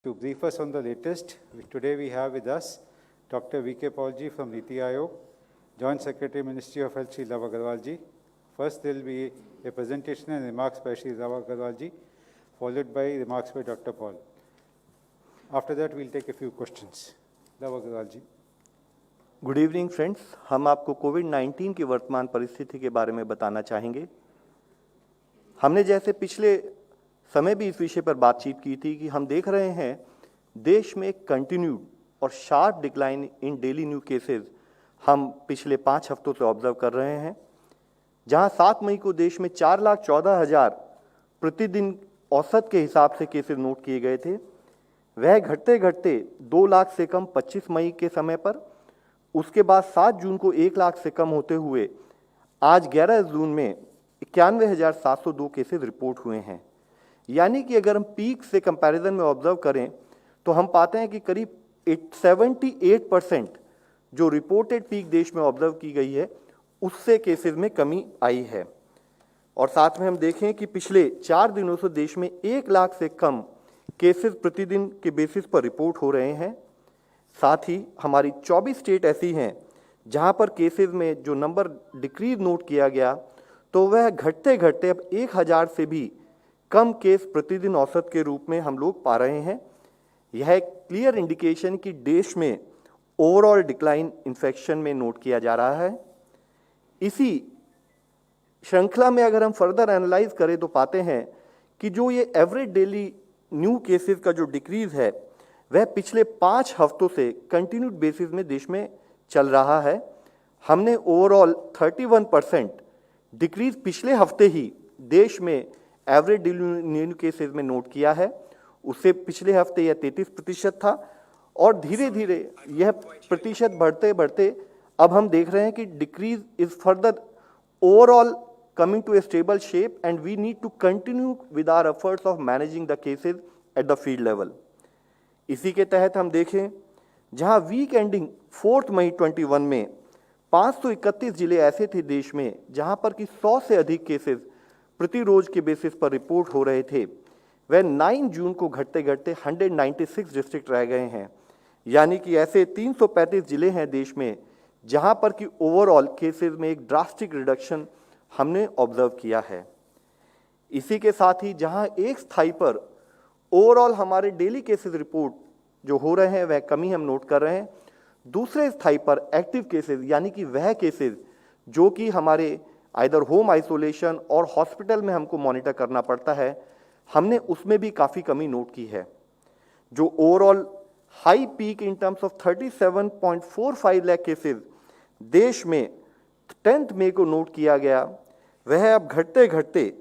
To brief us on the latest, today we have with us Dr. V.K. Paul ji from Niti Aayog, Joint Secretary, Ministry of Health, Shri Love Agarwal ji. First, there will be a presentation and remarks by Shri Love Agarwal ji, followed by remarks by Dr. Paul. After that, we will take a few questions. Love Agarwal ji. Good evening friends, हम आपको कोविड-19 की वर्तमान परिस्थिति के बारे में बताना चाहेंगे। हमने जैसे पिछले समय भी इस विषय पर बातचीत की थी कि हम देख रहे हैं देश में कंटिन्यूड और sharp decline in daily new cases हम पिछले 5 हफ्तों से ऑब्जर्व कर रहे हैं। जहां 7 मई को देश में 4,14,000 प्रतिदिन औसत के हिसाब से केसेस नोट किए गए थे, वह घटते घटते 2 लाख से कम 25 मई के समय पर, उसके बाद 7 जून को 1 लाख से कम होते हुए आज 11 जून में 91,702 केसेस रिपोर्ट हुए हैं। यानी कि अगर हम पीक से कंपैरिजन में ऑब्जर्व करें तो हम पाते हैं कि करीब 78% जो रिपोर्टेड पीक देश में ऑब्जर्व की गई है उससे केसेस में कमी आई है। और साथ में हम देखें कि पिछले 4 दिनों से देश में 1 लाख से कम केसेस प्रतिदिन के बेसिस पर रिपोर्ट हो रहे हैं। साथ ही हमारी 24 स्टेट ऐसी हैं जहां पर केसेस में जो नंबर डिक्रीज नोट किया गया तो वह घटते घटते अब 1,000 से भी कम केस प्रतिदिन औसत के रूप में हम लोग पा रहे हैं। यह एक क्लियर इंडिकेशन कि देश में ओवरऑल डिक्लाइन इन्फेक्शन में नोट किया जा रहा है। इसी श्रृंखला में अगर हम फर्दर एनालाइज करें तो पाते हैं कि जो ये एवरेज डेली न्यू केसेस का जो डिक्रीज है वह पिछले 5 हफ्तों से कंटिन्यूड बेसिस में देश में चल रहा है। हमने ओवरऑल 31% डिक्रीज पिछले हफ्ते ही देश में एवरेज डेली न्यू केसेस में नोट किया है। उससे पिछले हफ्ते यह 33% था और धीरे धीरे यह प्रतिशत बढ़ते बढ़ते अब हम देख रहे हैं कि decrease is further overall coming to a stable shape and we need to continue with our efforts of managing the cases at the field level. इसी के तहत हम देखें जहां वीक एंडिंग 4 मई 21 में 531 जिले ऐसे थे देश में जहां पर कि 100 से अधिक केसेस प्रति रोज के बेसिस पर रिपोर्ट हो रहे थे, वह 9 जून को घटते घटते 196 डिस्ट्रिक्ट रह गए हैं। यानी कि ऐसे 335 जिले हैं देश में जहां पर कि ओवरऑल केसेस में एक ड्रास्टिक रिडक्शन हमने ऑब्जर्व किया है। इसी के साथ ही जहां एक स्थाई पर ओवरऑल हमारे डेली केसेस रिपोर्ट जो हो रहे हैं वह कमी हम नोट कर रहे हैं, दूसरे स्थाई पर एक्टिव केसेस यानी कि वह केसेस जो कि हमारे आइदर होम आइसोलेशन और हॉस्पिटल में हमको मॉनिटर करना पड़ता है, हमने उसमें भी काफ़ी कमी नोट की है। जो overall high peak in terms of 37.45 lakh cases देश में 10 मई को नोट किया गया, वह अब घटते घटते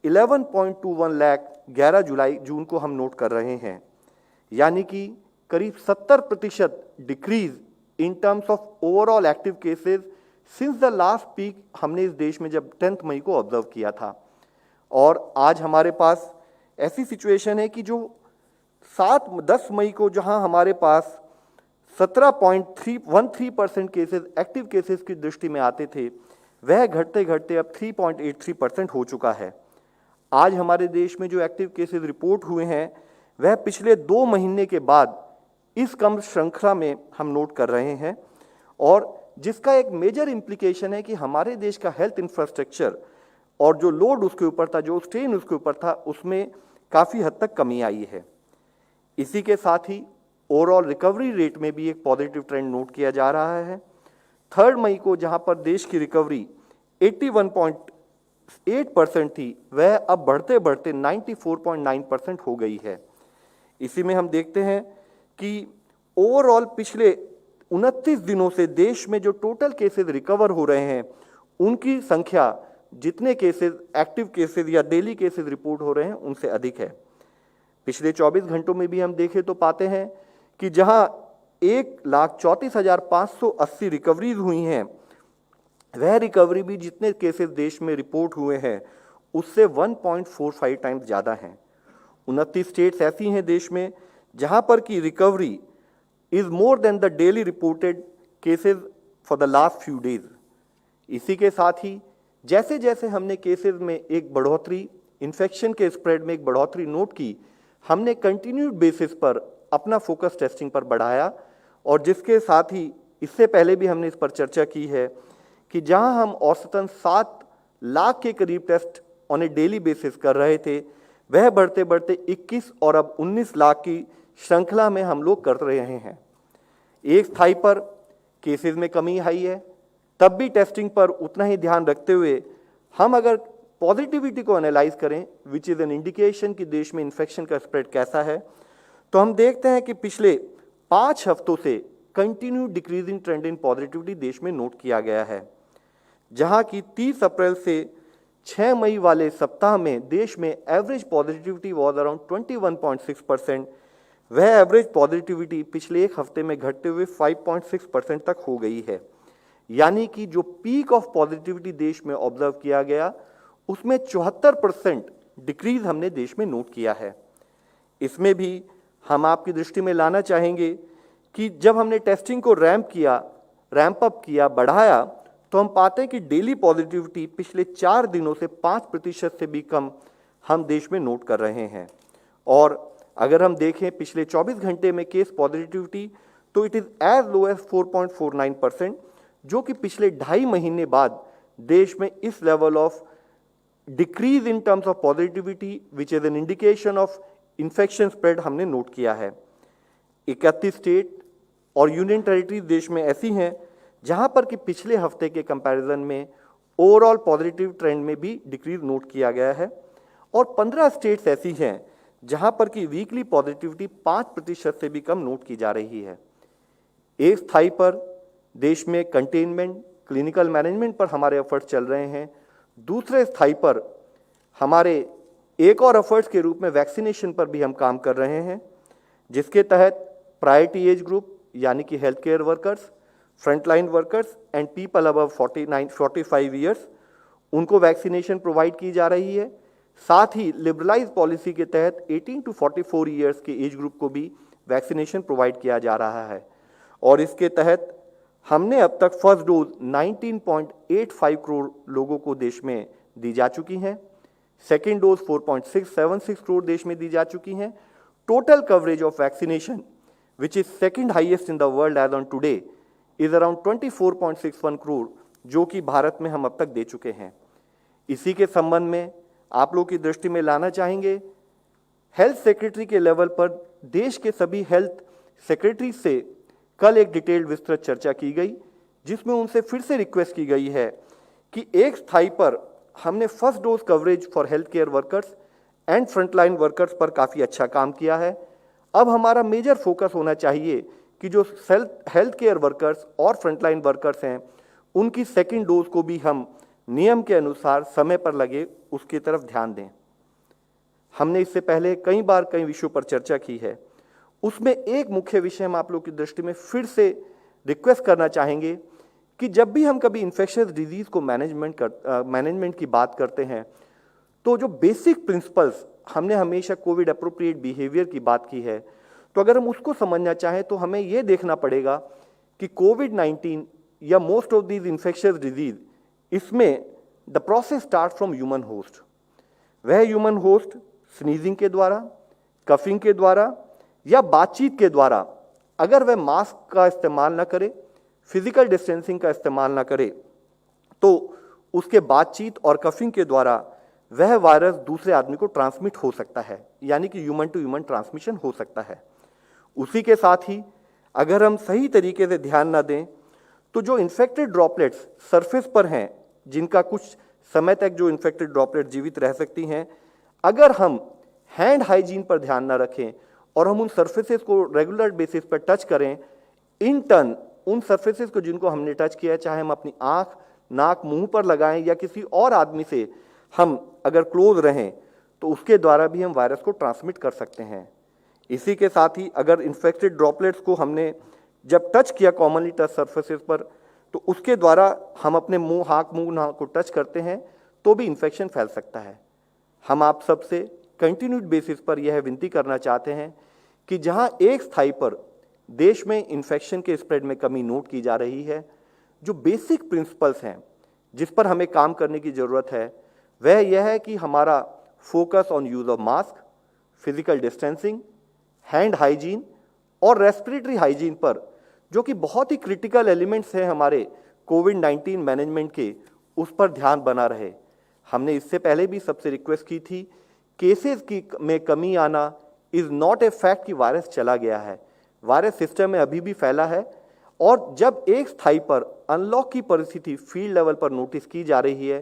11.21 लाख 11 जून को हम नोट कर रहे हैं। यानी कि करीब 70% decrease in terms of overall active cases since the last peak हमने इस देश में जब 10 मई को ऑब्जर्व किया था। और आज हमारे पास ऐसी सिचुएशन है कि जो 10 मई को जहां हमारे पास 17.13% केसेस एक्टिव केसेस की दृष्टि में आते थे, वह घटते घटते अब 3.83% हो चुका है। आज हमारे देश में जो एक्टिव केसेस रिपोर्ट हुए हैं वह पिछले 2 महीने के बाद इस कम श्रृंखला में हम नोट कर रहे हैं, और जिसका एक मेजर इम्प्लीकेशन है कि हमारे देश का हेल्थ इंफ्रास्ट्रक्चर और जो लोड उसके ऊपर था, जो स्ट्रेन उसके ऊपर था, उसमें काफ़ी हद तक कमी आई है। इसी के साथ ही ओवरऑल रिकवरी रेट में भी एक पॉजिटिव ट्रेंड नोट किया जा रहा है। 3 मई को जहां पर देश की रिकवरी 81.8% थी, वह अब बढ़ते बढ़ते 94.9% हो गई है। इसी में हम देखते हैं कि ओवरऑल पिछले 29 दिनों से देश में जो टोटल केसेस रिकवर हो रहे हैं उनकी संख्या जितने केसेस एक्टिव केसेस या डेली केसेस रिपोर्ट हो रहे हैं उनसे अधिक है। पिछले 24 घंटों में भी हम देखें तो पाते हैं कि जहां 1,34,580 रिकवरीज हुई हैं, वह रिकवरी भी जितने केसेस देश में रिपोर्ट हुए हैं उससे 1.45 टाइम्स ज़्यादा हैं। 29 स्टेट्स ऐसी हैं देश में जहां पर की recovery is more than the daily reported cases for the last few days. इसी के साथ ही जैसे जैसे हमने केसेस में एक बढ़ोतरी, इन्फेक्शन के स्प्रेड में एक बढ़ोतरी नोट की, हमने कंटिन्यूड बेसिस पर अपना फोकस टेस्टिंग पर बढ़ाया, और जिसके साथ ही इससे पहले भी हमने इस पर चर्चा की है कि जहां हम औसतन 7 लाख के करीब test on a daily basis कर रहे थे, वह बढ़ते बढ़ते 21 और अब 19 लाख की श्रृंखला में हम लोग कर रहे हैं। एक स्थाई पर केसेस में कमी आई है, तब भी टेस्टिंग पर उतना ही ध्यान रखते हुए हम अगर पॉजिटिविटी को एनालाइज करें, विच इज एन इंडिकेशन कि देश में इन्फेक्शन का स्प्रेड कैसा है, तो हम देखते हैं कि पिछले 5 हफ्तों से कंटिन्यू डिक्रीजिंग ट्रेंड इन पॉजिटिविटी देश में नोट किया गया है, जहां की 30 अप्रैल से 6 मई वाले सप्ताह में देश में एवरेज पॉजिटिविटी वॉज अराउंड 21.6%। वह एवरेज पॉजिटिविटी पिछले एक हफ्ते में घटते हुए 5.6% तक हो गई है, यानी कि जो पीक ऑफ पॉजिटिविटी देश में ऑब्जर्व किया गया उसमें 74% डिक्रीज हमने देश में नोट किया है। इसमें भी हम आपकी दृष्टि में लाना चाहेंगे कि जब हमने टेस्टिंग को रैंप अप किया, बढ़ाया, तो हम पाते हैं कि डेली पॉजिटिविटी पिछले 4 दिनों से 5% से भी कम हम देश में नोट कर रहे हैं। और अगर हम देखें पिछले 24 घंटे में केस पॉजिटिविटी, तो it is as low as 4.49%, जो कि पिछले 2.5 महीने बाद देश में इस level of decrease in terms of positivity which is an indication of infection spread हमने नोट किया है। 31 स्टेट और यूनियन टेरिटरीज देश में ऐसी हैं जहां पर कि पिछले हफ्ते के कंपैरिजन में ओवरऑल पॉजिटिव ट्रेंड में भी डिक्रीज नोट किया गया है, और 15 स्टेट्स ऐसी हैं जहां पर कि वीकली पॉजिटिविटी 5% से भी कम नोट की जा रही है। एक स्थाई पर देश में कंटेनमेंट, क्लिनिकल मैनेजमेंट पर हमारे एफर्ट्स चल रहे हैं। दूसरे स्थाई पर हमारे एक और एफर्ट्स के रूप में वैक्सीनेशन पर भी हम काम कर रहे हैं, जिसके तहत प्रायोरिटी एज ग्रुप यानी कि health care workers, frontline workers and people above 45 years, उनको वैक्सीनेशन प्रोवाइड की जा रही है। साथ ही लिबरलाइज पॉलिसी के तहत 18 to 44 ईयर्स के एज ग्रुप को भी वैक्सीनेशन प्रोवाइड किया जा रहा है, और इसके तहत हमने अब तक फर्स्ट डोज 19.85 करोड़ लोगों को देश में दी जा चुकी हैं। सेकेंड डोज 4.676 करोड़ देश में दी जा चुकी हैं। Total coverage of vaccination which is second highest in the world as on today is around 24.61 crore, जो कि भारत में हम अब तक दे चुके हैं। इसी के संबंध में आप लोग की दृष्टि में लाना चाहेंगे, हेल्थ सेक्रेटरी के लेवल पर देश के सभी हेल्थ सेक्रेटरी से कल एक डिटेल्ड विस्तृत चर्चा की गई, जिसमें उनसे फिर से रिक्वेस्ट की गई है कि एक स्थाई पर हमने first dose coverage for health care workers and frontline workers पर काफ़ी अच्छा काम किया है। अब हमारा मेजर फोकस होना चाहिए कि जो हेल्थ केयर वर्कर्स और फ्रंटलाइन वर्कर्स हैं, उनकी सेकेंड डोज को भी हम नियम के अनुसार समय पर लगे उसकी तरफ ध्यान दें। हमने इससे पहले कई बार कई विषयों पर चर्चा की है, उसमें एक मुख्य विषय हम आप लोग की दृष्टि में फिर से रिक्वेस्ट करना चाहेंगे कि जब भी हम कभी इन्फेक्शियस डिजीज को मैनेजमेंट की बात करते हैं, तो जो बेसिक प्रिंसिपल्स हमने हमेशा कोविड अप्रोप्रिएट बिहेवियर की बात की है, तो अगर हम उसको समझना चाहें तो हमें यह देखना पड़ेगा कि कोविड-19 या most of these infectious diseases, इसमें the process start from human host. वह ह्यूमन होस्ट स्नीजिंग के द्वारा, कफिंग के द्वारा या बातचीत के द्वारा, अगर वह मास्क का इस्तेमाल ना करे, फिजिकल डिस्टेंसिंग का इस्तेमाल ना करे, तो उसके बातचीत और कफिंग के द्वारा वह वायरस दूसरे आदमी को ट्रांसमिट हो सकता है, यानी कि ह्यूमन टू ह्यूमन ट्रांसमिशन हो सकता है। उसी के साथ ही अगर हम सही तरीके से ध्यान ना दें, तो जो इन्फेक्टेड ड्रॉपलेट्स सरफेस पर हैं, जिनका कुछ समय तक जो इन्फेक्टेड ड्रॉपलेट जीवित रह सकती हैं, अगर हम हैंड हाइजीन पर ध्यान ना रखें और हम उन सरफेसेस को रेगुलर बेसिस पर टच करें, इन टर्न उन सरफेसेस को जिनको हमने टच किया, चाहे हम अपनी आंख, नाक, मुंह पर लगाएं या किसी और आदमी से हम अगर क्लोज रहें, तो उसके द्वारा भी हम वायरस को ट्रांसमिट कर सकते हैं। इसी के साथ ही अगर इन्फेक्टेड ड्रॉपलेट्स को हमने जब टच किया कॉमनली टच सरफेसेस पर, तो उसके द्वारा हम अपने मुंह, नाक को टच करते हैं तो भी इन्फेक्शन फैल सकता है। हम आप सबसे कंटिन्यूड बेसिस पर यह विनती करना चाहते हैं कि जहां एक स्थाई पर देश में इन्फेक्शन के स्प्रेड में कमी नोट की जा रही है, जो बेसिक प्रिंसिपल्स हैं जिस पर हमें काम करने की ज़रूरत है, वह यह है कि हमारा focus on use of mask, physical distancing, hand hygiene और रेस्पिरेटरी हाइजीन पर, जो कि बहुत ही क्रिटिकल एलिमेंट्स हैं हमारे कोविड-19 मैनेजमेंट के, उस पर ध्यान बना रहे। हमने इससे पहले भी सबसे रिक्वेस्ट की थी, केसेस की में कमी आना इज नॉट ए फैक्ट कि वायरस चला गया है, वायरस सिस्टम में अभी भी फैला है। और जब एक स्थाई पर अनलॉक की परिस्थिति फील्ड लेवल पर नोटिस की जा रही है,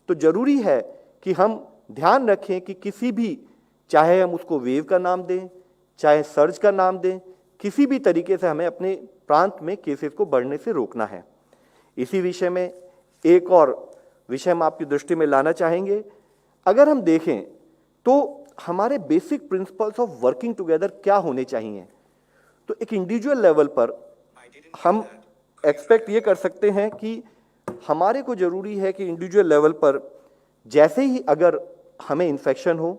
तो जरूरी है कि हम ध्यान रखें कि किसी भी, चाहे हम उसको वेव का नाम दें, चाहे सर्ज का नाम दें, किसी भी तरीके से हमें अपने प्रांत में केसेस को बढ़ने से रोकना है। इसी विषय में एक और विषय हम आपकी दृष्टि में लाना चाहेंगे। अगर हम देखें तो हमारे basic principles of working together क्या होने चाहिए, तो एक इंडिविजुअल लेवल पर हम एक्सपेक्ट ये कर सकते हैं कि हमारे को जरूरी है कि इंडिविजुअल लेवल पर जैसे ही अगर हमें इन्फेक्शन हो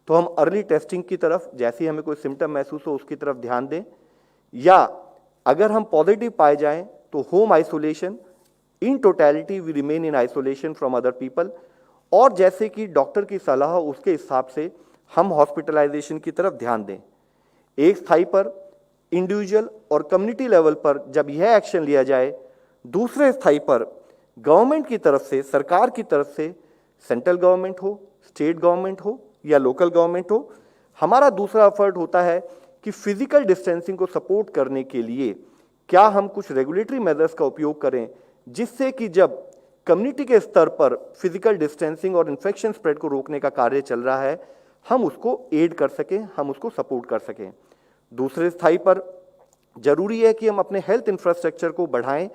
तो हम अर्ली टेस्टिंग की तरफ, जैसे ही हमें कोई सिम्टम महसूस हो उसकी तरफ ध्यान दें, या अगर हम पॉजिटिव पाए जाएं तो home isolation, in totality we remain in isolation from other people, और जैसे कि डॉक्टर की सलाह हो उसके हिसाब से हम हॉस्पिटलाइजेशन की तरफ ध्यान दें। एक स्थाई पर इंडिविजुअल और कम्युनिटी लेवल पर जब यह एक्शन लिया जाए, दूसरे स्थाई पर गवर्नमेंट की तरफ से, सरकार की तरफ से, सेंट्रल गवर्नमेंट हो, स्टेट गवर्नमेंट हो या लोकल गवर्नमेंट हो, हमारा दूसरा एफर्ट होता है कि फिजिकल डिस्टेंसिंग को सपोर्ट करने के लिए क्या हम कुछ रेगुलेटरी मेजर्स का उपयोग करें, जिससे कि जब कम्युनिटी के स्तर पर फिजिकल डिस्टेंसिंग और इन्फेक्शन स्प्रेड को रोकने का कार्य चल रहा है, हम उसको एड कर सकें, हम उसको सपोर्ट कर सकें। दूसरे स्थाई पर जरूरी है कि हम अपने हेल्थ इंफ्रास्ट्रक्चर को बढ़ाएं,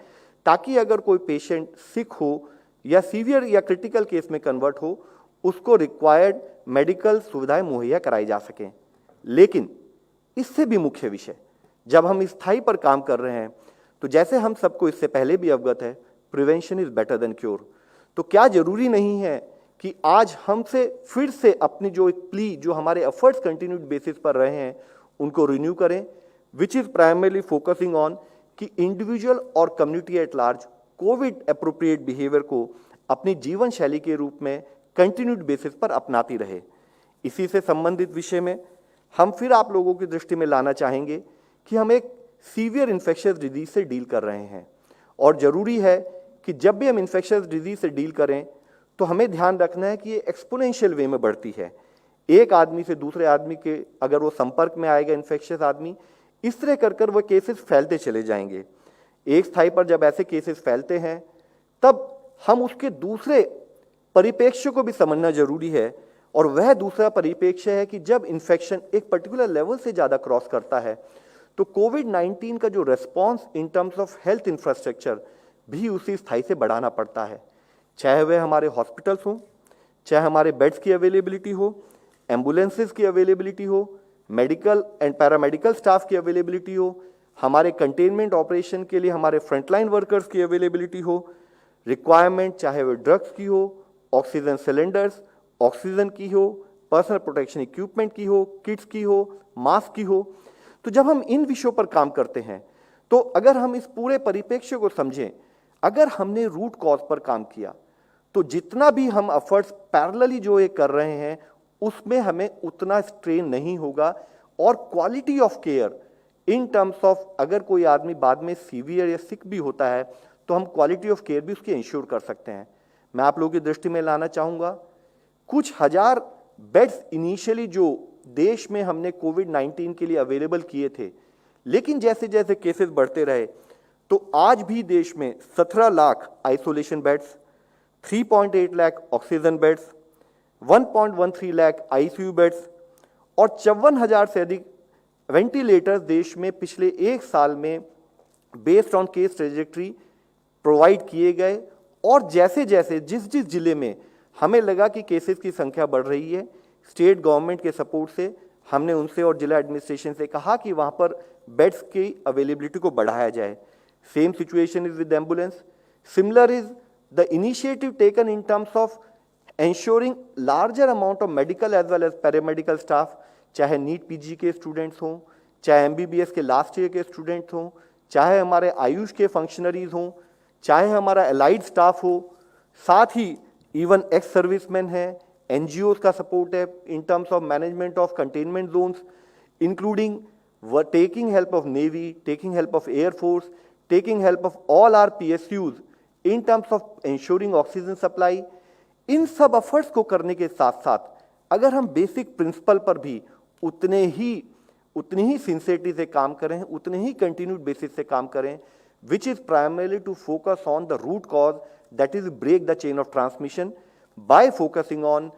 ताकि अगर कोई पेशेंट सिक हो या सीवियर या क्रिटिकल केस में कन्वर्ट हो, उसको रिक्वायर्ड मेडिकल सुविधाएं मुहैया कराई जा सकें। लेकिन इससे भी मुख्य विषय, जब हम इस स्थाई पर काम कर रहे हैं, तो जैसे हम सबको इससे पहले भी अवगत है, prevention is better than cure. तो क्या जरूरी नहीं है कि आज हमसे फिर से अपनी जो एक प्ली, जो हमारे एफर्ट्स कंटिन्यूड बेसिस पर रहे हैं, उनको रिन्यू करें, which is primarily focusing on कि इंडिविजुअल और community at large Covid appropriate behaviour को अपनी जीवन शैली के रूप में कंटिन्यूड बेसिस पर अपनाती रहे। इसी से संबंधित विषय में हम फिर आप लोगों की दृष्टि में लाना चाहेंगे कि हम एक सीवियर इन्फेक्शियस डिजीज से डील कर रहे हैं, और जरूरी है कि जब भी हम इन्फेक्शियस डिजीज से डील करें तो हमें ध्यान रखना है कि ये एक्सपोनेंशियल वे में बढ़ती है। एक आदमी से दूसरे आदमी के अगर वो संपर्क में आएगा इन्फेक्शियस आदमी, इस तरह कर कर वो केसेस फैलते चले जाएंगे। एक स्थाई पर जब ऐसे केसेस फैलते हैं, तब हम उसके दूसरे परिप्रेक्ष्य को भी समझना जरूरी है, और वह दूसरा परिप्रेक्ष्य है कि जब इन्फेक्शन एक पर्टिकुलर लेवल से ज़्यादा क्रॉस करता है, तो कोविड-19 का जो response in terms of health infrastructure भी उसी स्थाई से बढ़ाना पड़ता है, चाहे वह हमारे हॉस्पिटल्स हों, चाहे हमारे बेड्स की अवेलेबिलिटी हो, एम्बुलेंसेज की अवेलेबिलिटी हो, मेडिकल एंड पैरामेडिकल स्टाफ की अवेलेबिलिटी हो, हमारे कंटेनमेंट ऑपरेशन के लिए हमारे फ्रंटलाइन वर्कर्स की अवेलेबिलिटी हो, रिक्वायरमेंट चाहे वह ड्रग्स की हो, ऑक्सीजन सिलेंडर्स, ऑक्सीजन की हो, पर्सनल प्रोटेक्शन इक्विपमेंट की हो, किट्स की हो, मास्क की हो। तो जब हम इन विषयों पर काम करते हैं, तो अगर हम इस पूरे परिप्रेक्ष्य को समझें, अगर हमने रूट कॉज पर काम किया, तो जितना भी हम एफर्ट्स पैरेलली जो ये कर रहे हैं, उसमें हमें उतना स्ट्रेन नहीं होगा, और quality of care in terms of अगर कोई आदमी बाद में सीवियर या सिक भी होता है, तो हम क्वालिटी ऑफ केयर भी उसकी इंश्योर कर सकते हैं। मैं आप लोगों की दृष्टि में लाना चाहूँगा, कुछ हजार बेड्स इनिशियली जो देश में हमने कोविड-19 के लिए अवेलेबल किए थे, लेकिन जैसे जैसे केसेस बढ़ते रहे, तो आज भी देश में 17 lakh isolation beds, 3.8 lakh oxygen beds, 1.13 lakh ICU beds और 54,000 से अधिक वेंटिलेटर्स देश में पिछले एक साल में based on case trajectory provide किए गए। और जैसे जैसे जिस जिस जिले में हमें लगा कि केसेस की संख्या बढ़ रही है, स्टेट गवर्नमेंट के सपोर्ट से हमने उनसे और जिला एडमिनिस्ट्रेशन से कहा कि वहाँ पर बेड्स की अवेलेबिलिटी को बढ़ाया जाए। Same situation is with ambulance. Similar is the initiative taken in terms of ensuring larger amount of medical as well as paramedical staff, चाहे नीट पीजी के स्टूडेंट्स हों, चाहे एमबीबीएस के लास्ट ईयर के स्टूडेंट्स हों, चाहे हमारे आयुष के फंक्शनरीज हों, चाहे हमारा एलाइड स्टाफ हो, साथ ही इवन एक्स सर्विसमैन हैं, NGOs का सपोर्ट है in terms of management of containment zones, including taking help of Navy, taking help of Air Force, taking help of all our PSUs in terms of ensuring oxygen supply. इन सब efforts को करने के साथ साथ अगर हम basic principle पर भी उतनी ही सिंसियरिटी से काम करें, उतने ही कंटिन्यूड बेसिस से काम करें, which is primarily to focus on the root cause, that is break the chain of transmission by focusing on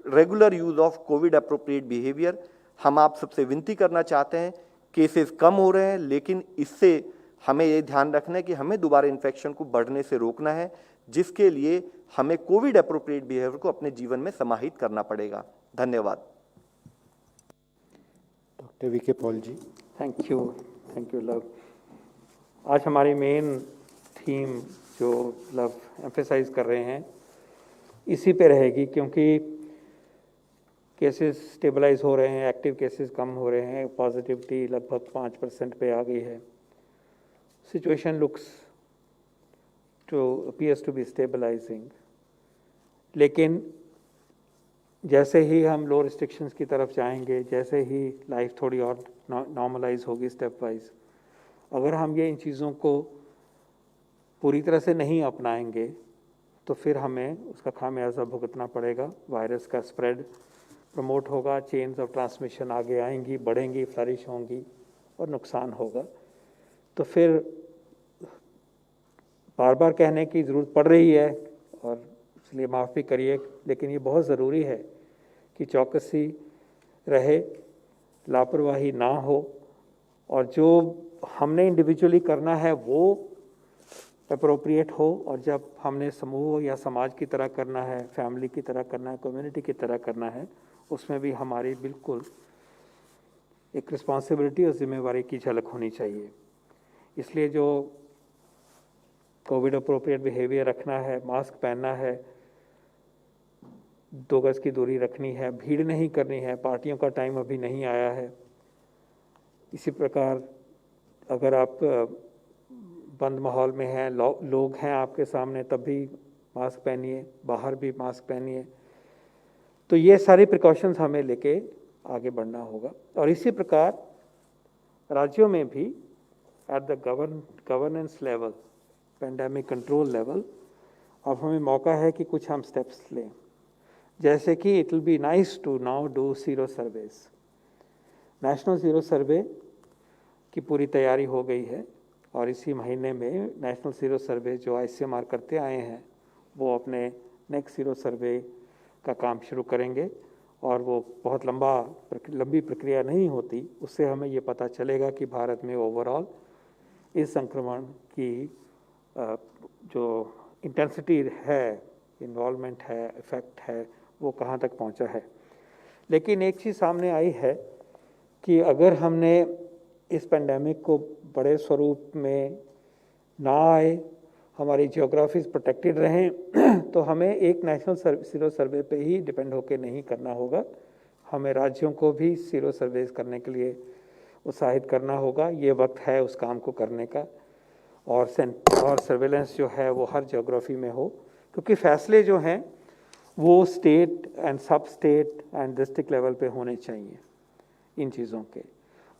regular use of COVID appropriate behaviour. हम आप सबसे विनती करना चाहते हैं, केसेस कम हो रहे हैं, लेकिन इससे हमें ये ध्यान रखना है कि हमें दोबारा इन्फेक्शन को बढ़ने से रोकना है, जिसके लिए हमें कोविड अप्रोप्रिएट बिहेवियर को अपने जीवन में समाहित करना पड़ेगा। धन्यवाद। Doctor VK Paul ji. Thank you Lav. आज हमारी मेन थीम जो लव एम्फेसाइज कर रहे हैं इसी पे रहेगी, क्योंकि केसेस स्टेबलाइज हो रहे हैं, एक्टिव केसेस कम हो रहे हैं, पॉजिटिविटी लगभग 5% पे आ गई है। Situation looks appears to be stabilising, लेकिन जैसे ही हम लो रिस्ट्रिक्शंस की तरफ जाएंगे, जैसे ही लाइफ थोड़ी और नॉर्मलाइज होगी स्टेप वाइज, अगर हम ये इन चीज़ों को पूरी तरह से नहीं अपनाएंगे तो फिर हमें उसका खामियाजा भुगतना पड़ेगा। वायरस का स्प्रेड प्रमोट होगा, चेन्स ऑफ ट्रांसमिशन आगे आएंगी, बढ़ेंगी, फ्लरिश होंगी और नुकसान होगा। तो फिर बार बार कहने की ज़रूरत पड़ रही है और इसलिए माफ़ भी करिए, लेकिन ये बहुत ज़रूरी है कि चौकसी रहे, लापरवाही ना हो, और जो हमने इंडिविजुअली करना है वो अप्रोप्रिएट हो, और जब हमने समूह या समाज की तरह करना है, फैमिली की तरह करना है, कम्युनिटी की तरह करना है, उसमें भी हमारी बिल्कुल एक रिस्पॉन्सिबिलिटी और जिम्मेवारी की झलक होनी चाहिए। इसलिए जो कोविड अप्रोप्रिएट बिहेवियर रखना है, मास्क पहनना है, 2 गज की दूरी रखनी है, भीड़ नहीं करनी है, पार्टियों का टाइम अभी नहीं आया है। इसी प्रकार अगर आप बंद माहौल में हैं, लोग हैं आपके सामने, तब भी मास्क पहनिए, बाहर भी मास्क पहनिए। तो ये सारी प्रिकॉशंस हमें लेके आगे बढ़ना होगा। और इसी प्रकार राज्यों में भी at the governance level, pandemic control level, अब हमें मौका है कि कुछ हम स्टेप्स लें, जैसे कि it will be nice to now do sero surveys. National sero survey की पूरी तैयारी हो गई है और इसी महीने में नेशनल जीरो सर्वे जो ICMR करते आए हैं वो अपने नेक्स्ट जीरो सर्वे का काम शुरू करेंगे, और वो बहुत लंबी प्रक्रिया नहीं होती, उससे हमें ये पता चलेगा कि भारत में ओवरऑल इस संक्रमण की जो इंटेंसिटी है, इन्वॉल्वमेंट है, इफेक्ट है, वो कहाँ तक पहुँचा है। लेकिन एक चीज़ सामने आई है कि अगर हमने इस पेंडेमिक को बड़े स्वरूप में ना आए, हमारी जियोग्राफीज प्रोटेक्टेड रहें, तो हमें एक नेशनल सीरो सर्वे पे ही डिपेंड होकर नहीं करना होगा। हमें राज्यों को भी सीरो सर्वेस करने के लिए उत्साहित करना होगा। ये वक्त है उस काम को करने का, और सर्वेलेंस जो है वो हर जियोग्राफी में हो, क्योंकि फैसले जो हैं वो स्टेट एंड सब स्टेट एंड डिस्ट्रिक्ट लेवल पे होने चाहिए इन चीज़ों के,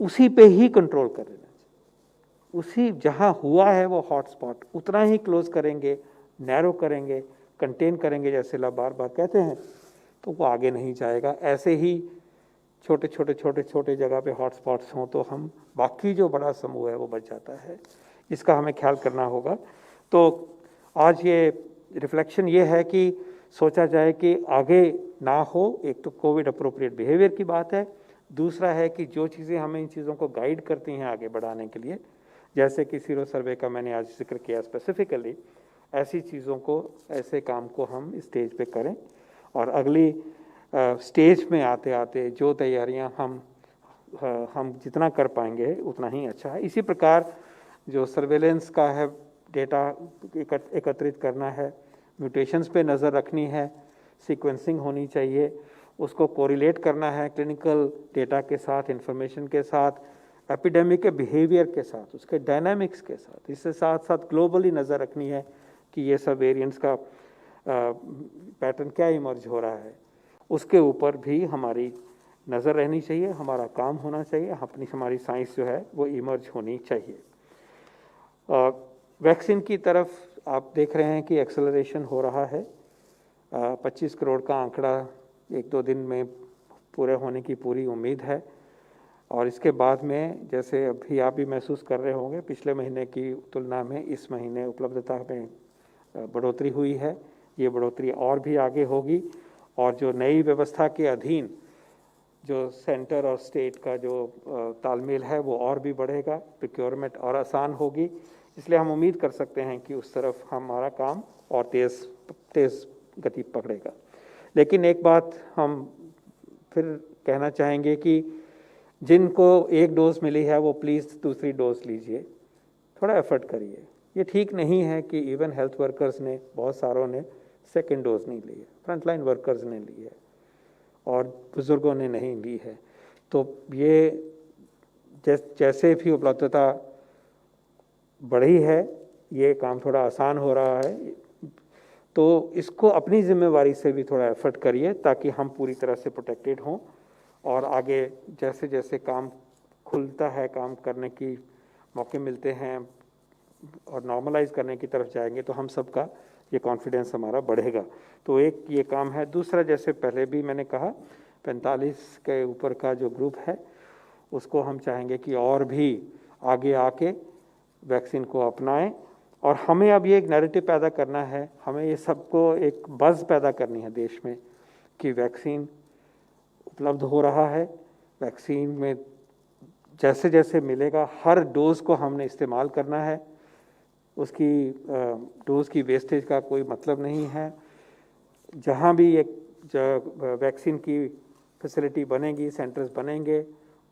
उसी पे ही कंट्रोल कर लेना चाहिए। उसी जहाँ हुआ है वो हॉटस्पॉट उतना ही क्लोज करेंगे, नैरो करेंगे, कंटेन करेंगे, जैसे लोग बार बार कहते हैं, तो वो आगे नहीं जाएगा। ऐसे ही छोटे जगह पे हॉटस्पॉट्स हों तो हम बाकी जो बड़ा समूह है वो बच जाता है। इसका हमें ख्याल करना होगा। तो आज ये रिफ्लेक्शन ये है कि सोचा जाए कि आगे ना हो। एक तो कोविड अप्रोप्रिएट बिहेवियर की बात है, दूसरा है कि जो चीज़ें हमें इन चीज़ों को गाइड करती हैं आगे बढ़ाने के लिए, जैसे कि सीरो सर्वे का मैंने आज जिक्र किया स्पेसिफिकली, ऐसी चीज़ों को, ऐसे काम को हम स्टेज पे करें, और अगली स्टेज में आते आते जो तैयारियां हम जितना कर पाएंगे उतना ही अच्छा है। इसी प्रकार जो सर्वेलेंस का है, डेटा एकत्रित करना है, म्यूटेशंस पे नज़र रखनी है, सीक्वेंसिंग होनी चाहिए, उसको कोरिलेट करना है क्लिनिकल डेटा के साथ, इंफॉर्मेशन के साथ, एपिडेमिक के बिहेवियर के साथ, उसके डायनामिक्स के साथ। इससे साथ साथ ग्लोबली नज़र रखनी है कि ये सब वेरिएंट्स का पैटर्न क्या इमर्ज हो रहा है, उसके ऊपर भी हमारी नज़र रहनी चाहिए, हमारा काम होना चाहिए, हमारी साइंस जो है वो इमर्ज होनी चाहिए। वैक्सीन की तरफ आप देख रहे हैं कि एक्सेलरेशन हो रहा है। 25 करोड़ का आंकड़ा 1-2 दिन में पूरे होने की पूरी उम्मीद है। और इसके बाद में जैसे अभी आप भी महसूस कर रहे होंगे, पिछले महीने की तुलना में इस महीने उपलब्धता में बढ़ोतरी हुई है। ये बढ़ोतरी और भी आगे होगी और जो नई व्यवस्था के अधीन जो सेंटर और स्टेट का जो तालमेल है वो और भी बढ़ेगा, प्रोक्योरमेंट और आसान होगी। इसलिए हम उम्मीद कर सकते हैं कि उस तरफ हमारा काम और तेज़ गति पकड़ेगा। लेकिन एक बात हम फिर कहना चाहेंगे कि जिनको एक डोज मिली है वो प्लीज़ दूसरी डोज लीजिए, थोड़ा एफर्ट करिए। ये ठीक नहीं है कि इवन हेल्थ वर्कर्स ने, बहुत सारों ने सेकेंड डोज नहीं ली है, फ्रंटलाइन वर्कर्स ने ली है और बुज़ुर्गों ने नहीं ली है। तो ये जैसे भी उपलब्धता बढ़ी है, ये काम थोड़ा आसान हो रहा है, तो इसको अपनी जिम्मेवारी से भी थोड़ा एफर्ट करिए ताकि हम पूरी तरह से प्रोटेक्टेड हों और आगे जैसे जैसे काम खुलता है, काम करने की मौके मिलते हैं और नॉर्मलाइज करने की तरफ जाएंगे तो हम सबका ये कॉन्फिडेंस हमारा बढ़ेगा। तो एक ये काम है। दूसरा, जैसे पहले भी मैंने कहा, 45 के ऊपर का जो ग्रुप है उसको हम चाहेंगे कि और भी आगे आके वैक्सीन को अपनाएं। और हमें अब ये एक नैरेटिव पैदा करना है, हमें ये सबको एक बज़ पैदा करनी है देश में कि वैक्सीन उपलब्ध हो रहा है। वैक्सीन में जैसे जैसे मिलेगा हर डोज को हमने इस्तेमाल करना है, उसकी डोज की वेस्टेज का कोई मतलब नहीं है। जहाँ भी एक वैक्सीन की फैसिलिटी बनेगी, सेंटर्स बनेंगे,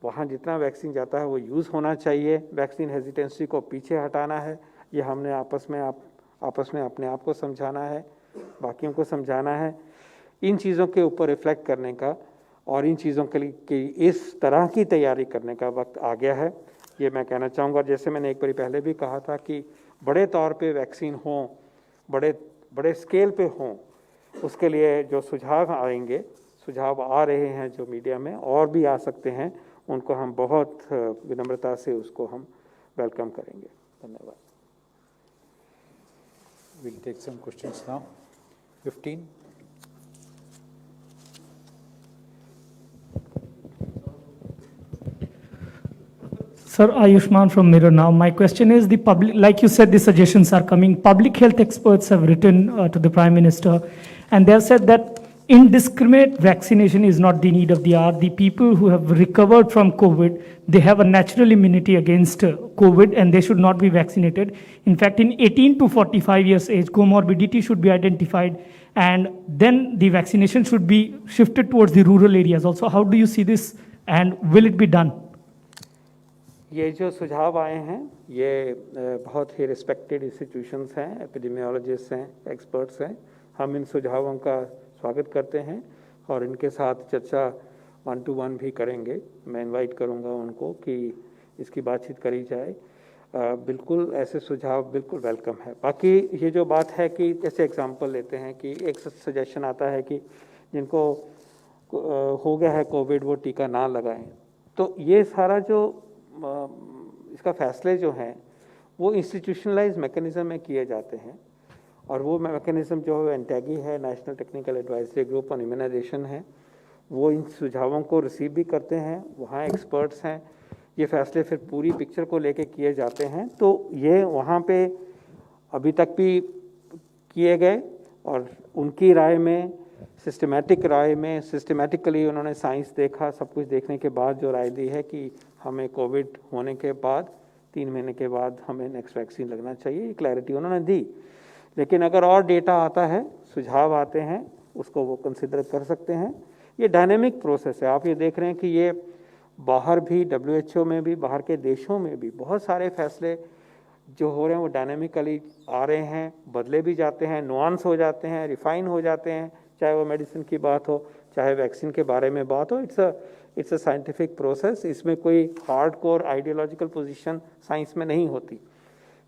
वहाँ जितना वैक्सीन जाता है वो यूज़ होना चाहिए। वैक्सीन हेजिटेंसी को पीछे हटाना है, ये हमने आपस में अपने आप को समझाना है, बाकियों को समझाना है। इन चीज़ों के ऊपर रिफ्लेक्ट करने का और इन चीज़ों के लिए कि इस तरह की तैयारी करने का वक्त आ गया है, ये मैं कहना चाहूँगा। जैसे मैंने एक बार पहले भी कहा था कि बड़े तौर पे वैक्सीन हों, बड़े स्केल पे हों, उसके लिए जो सुझाव आएंगे, सुझाव आ रहे हैं जो मीडिया में और भी आ सकते हैं, उनको हम बहुत विनम्रता से उसको हम वेलकम करेंगे। धन्यवाद। We'll take some questions now. 15. Sir, Ayushman from Mirror Now. My question is, the public, like you said, the suggestions are coming. Public health experts have written to the Prime Minister, and they have said that indiscriminate vaccination is not the need of the hour. The people who have recovered from COVID, they have a natural immunity against COVID, and they should not be vaccinated. In fact, in 18 to 45 years age, comorbidity should be identified, and then the vaccination should be shifted towards the rural areas also. How do you see this, and will it be done? ये जो सुझाव आए हैं ये बहुत ही respected institutions हैं, epidemiologist हैं, experts हैं। हम इन सुझावों का स्वागत करते हैं और इनके साथ चर्चा 1-to-1 भी करेंगे। मैं इनवाइट करूंगा उनको कि इसकी बातचीत करी जाए। बिल्कुल ऐसे सुझाव बिल्कुल वेलकम है। बाकी ये जो बात है कि जैसे एग्जांपल लेते हैं कि एक सजेशन आता है कि जिनको हो गया है कोविड वो टीका ना लगाएं, तो ये सारा जो इसका फैसले जो हैं वो इंस्टीट्यूशनलाइज मैकेनिज्म में किए जाते हैं और वो मैकेनिज्म जो है एंटैगी है, National Technical Advisory Group on Immunisation है, वो इन सुझावों को रिसीव भी करते हैं। वहाँ एक्सपर्ट्स हैं, ये फैसले फिर पूरी पिक्चर को लेके किए जाते हैं। तो ये वहाँ पे अभी तक भी किए गए और उनकी राय में, सिस्टमैटिक राय में, सिस्टमैटिकली उन्होंने साइंस देखा, सब कुछ देखने के बाद जो राय दी है कि हमें कोविड होने के बाद 3 महीने के बाद हमें नेक्स्ट वैक्सीन लगना चाहिए, ये क्लैरिटी उन्होंने दी। लेकिन अगर और डेटा आता है, सुझाव आते हैं, उसको वो कंसिडर कर सकते हैं। ये डायनेमिक प्रोसेस है। आप ये देख रहे हैं कि ये बाहर भी, WHO में भी, बाहर के देशों में भी बहुत सारे फैसले जो हो रहे हैं वो डायनेमिकली आ रहे हैं, बदले भी जाते हैं, नुआंस हो जाते हैं, रिफाइन हो जाते हैं, चाहे वो मेडिसिन की बात हो, चाहे वैक्सीन के बारे में बात हो। It's a scientific process. इसमें कोई hard core ideological position science में नहीं होती।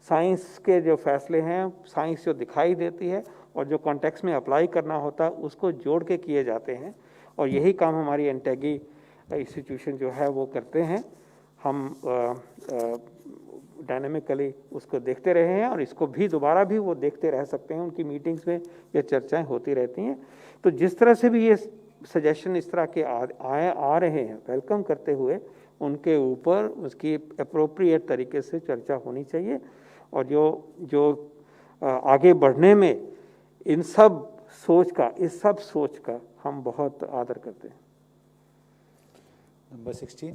साइंस के जो फैसले हैं, साइंस जो दिखाई देती है और जो कॉन्टेक्स्ट में अप्लाई करना होता है उसको जोड़ के किए जाते हैं। और यही काम हमारी एनटेगी इंस्टीट्यूशन जो है वो करते हैं। हम डायनेमिकली उसको देखते रहे हैं और इसको भी दोबारा भी वो देखते रह सकते हैं, उनकी मीटिंग्स में ये चर्चाएं होती रहती हैं। तो जिस तरह से भी ये सजेशन इस तरह के आ रहे हैं, वेलकम करते हुए उनके ऊपर उसकी अप्रोप्रिएट तरीके से चर्चा होनी चाहिए। और जो आगे बढ़ने में इस सब सोच का हम बहुत आदर करते हैं। Number 16.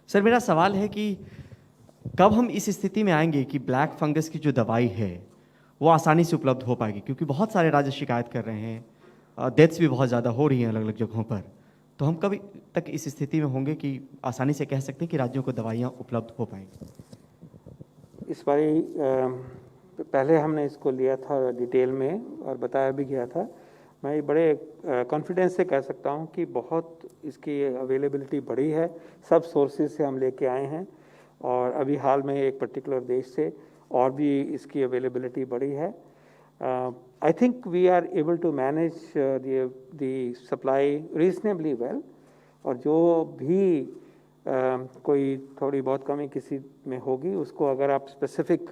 सर, मेरा सवाल है कि कब हम इस स्थिति में आएंगे कि ब्लैक फंगस की जो दवाई है वो आसानी से उपलब्ध हो पाएगी, क्योंकि बहुत सारे राज्य शिकायत कर रहे हैं, डेथ्स भी बहुत ज़्यादा हो रही हैं अलग अलग जगहों पर। तो हम कब तक इस स्थिति में होंगे कि आसानी से कह सकते हैं कि राज्यों को दवाइयाँ उपलब्ध हो पाएंगी? इस बारी पहले हमने इसको लिया था डिटेल में और बताया भी गया था। मैं बड़े कॉन्फिडेंस से कह सकता हूं कि बहुत इसकी अवेलेबिलिटी बढ़ी है, सब सोर्सेज से हम लेके आए हैं और अभी हाल में एक पर्टिकुलर देश से और भी इसकी अवेलेबिलिटी बढ़ी है। I think we are able to manage the supply reasonably well, और जो भी कोई थोड़ी बहुत कमी किसी में होगी उसको अगर आप स्पेसिफिक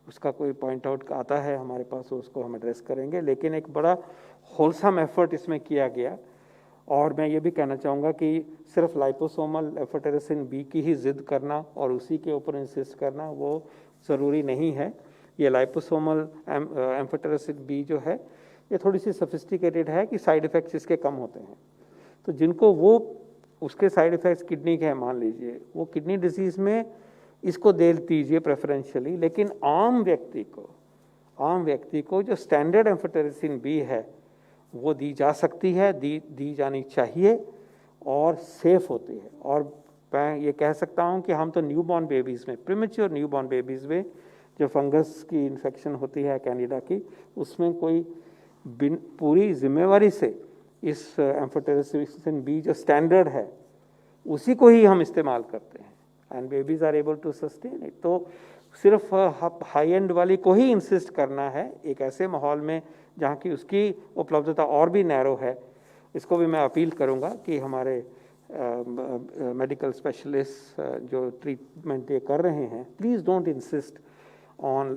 उसका कोई पॉइंट आउट आता है हमारे पास, उसको हम एड्रेस करेंगे। लेकिन एक बड़ा होलसम एफर्ट इसमें किया गया। और मैं ये भी कहना चाहूँगा कि सिर्फ लाइपोसोमल एम्फोटेरेसिन बी की ही जिद करना और उसी के ऊपर इंसिस्ट करना वो ज़रूरी नहीं है। ये लाइपोसोमल एम्फोटेरेसिन बी जो है ये थोड़ी सी सोफिस्टिकेटेड है कि साइड इफ़ेक्ट्स इसके कम होते हैं। तो जिनको वो उसके साइड इफ़ेक्ट्स किडनी के हैं, मान लीजिए वो किडनी डिजीज़ में इसको दे दीजिए प्रेफरेंशियली। लेकिन आम व्यक्ति को जो स्टैंडर्ड एम्फोटेरेसिन बी है वो दी जा सकती है, दी जानी चाहिए और सेफ होती है। और मैं ये कह सकता हूँ कि हम तो न्यूबॉर्न बेबीज़ में, प्रीमेच्योर न्यूबॉर्न बेबीज़ में जो फंगस की इन्फेक्शन होती है कैंडिडा की, उसमें कोई पूरी जिम्मेवारी से इस एम्फोटेरेसिन बी जो स्टैंडर्ड है उसी को ही हम इस्तेमाल करते हैं and babies are able to sustain it. तो सिर्फ हाई एंड वाली को ही इंसिस्ट करना है एक ऐसे माहौल में जहाँ की उसकी उपलब्धता और भी नैरो है। इसको भी मैं अपील करूँगा कि हमारे मेडिकल स्पेशलिस्ट जो ट्रीटमेंट ये कर रहे हैं, please don't insist on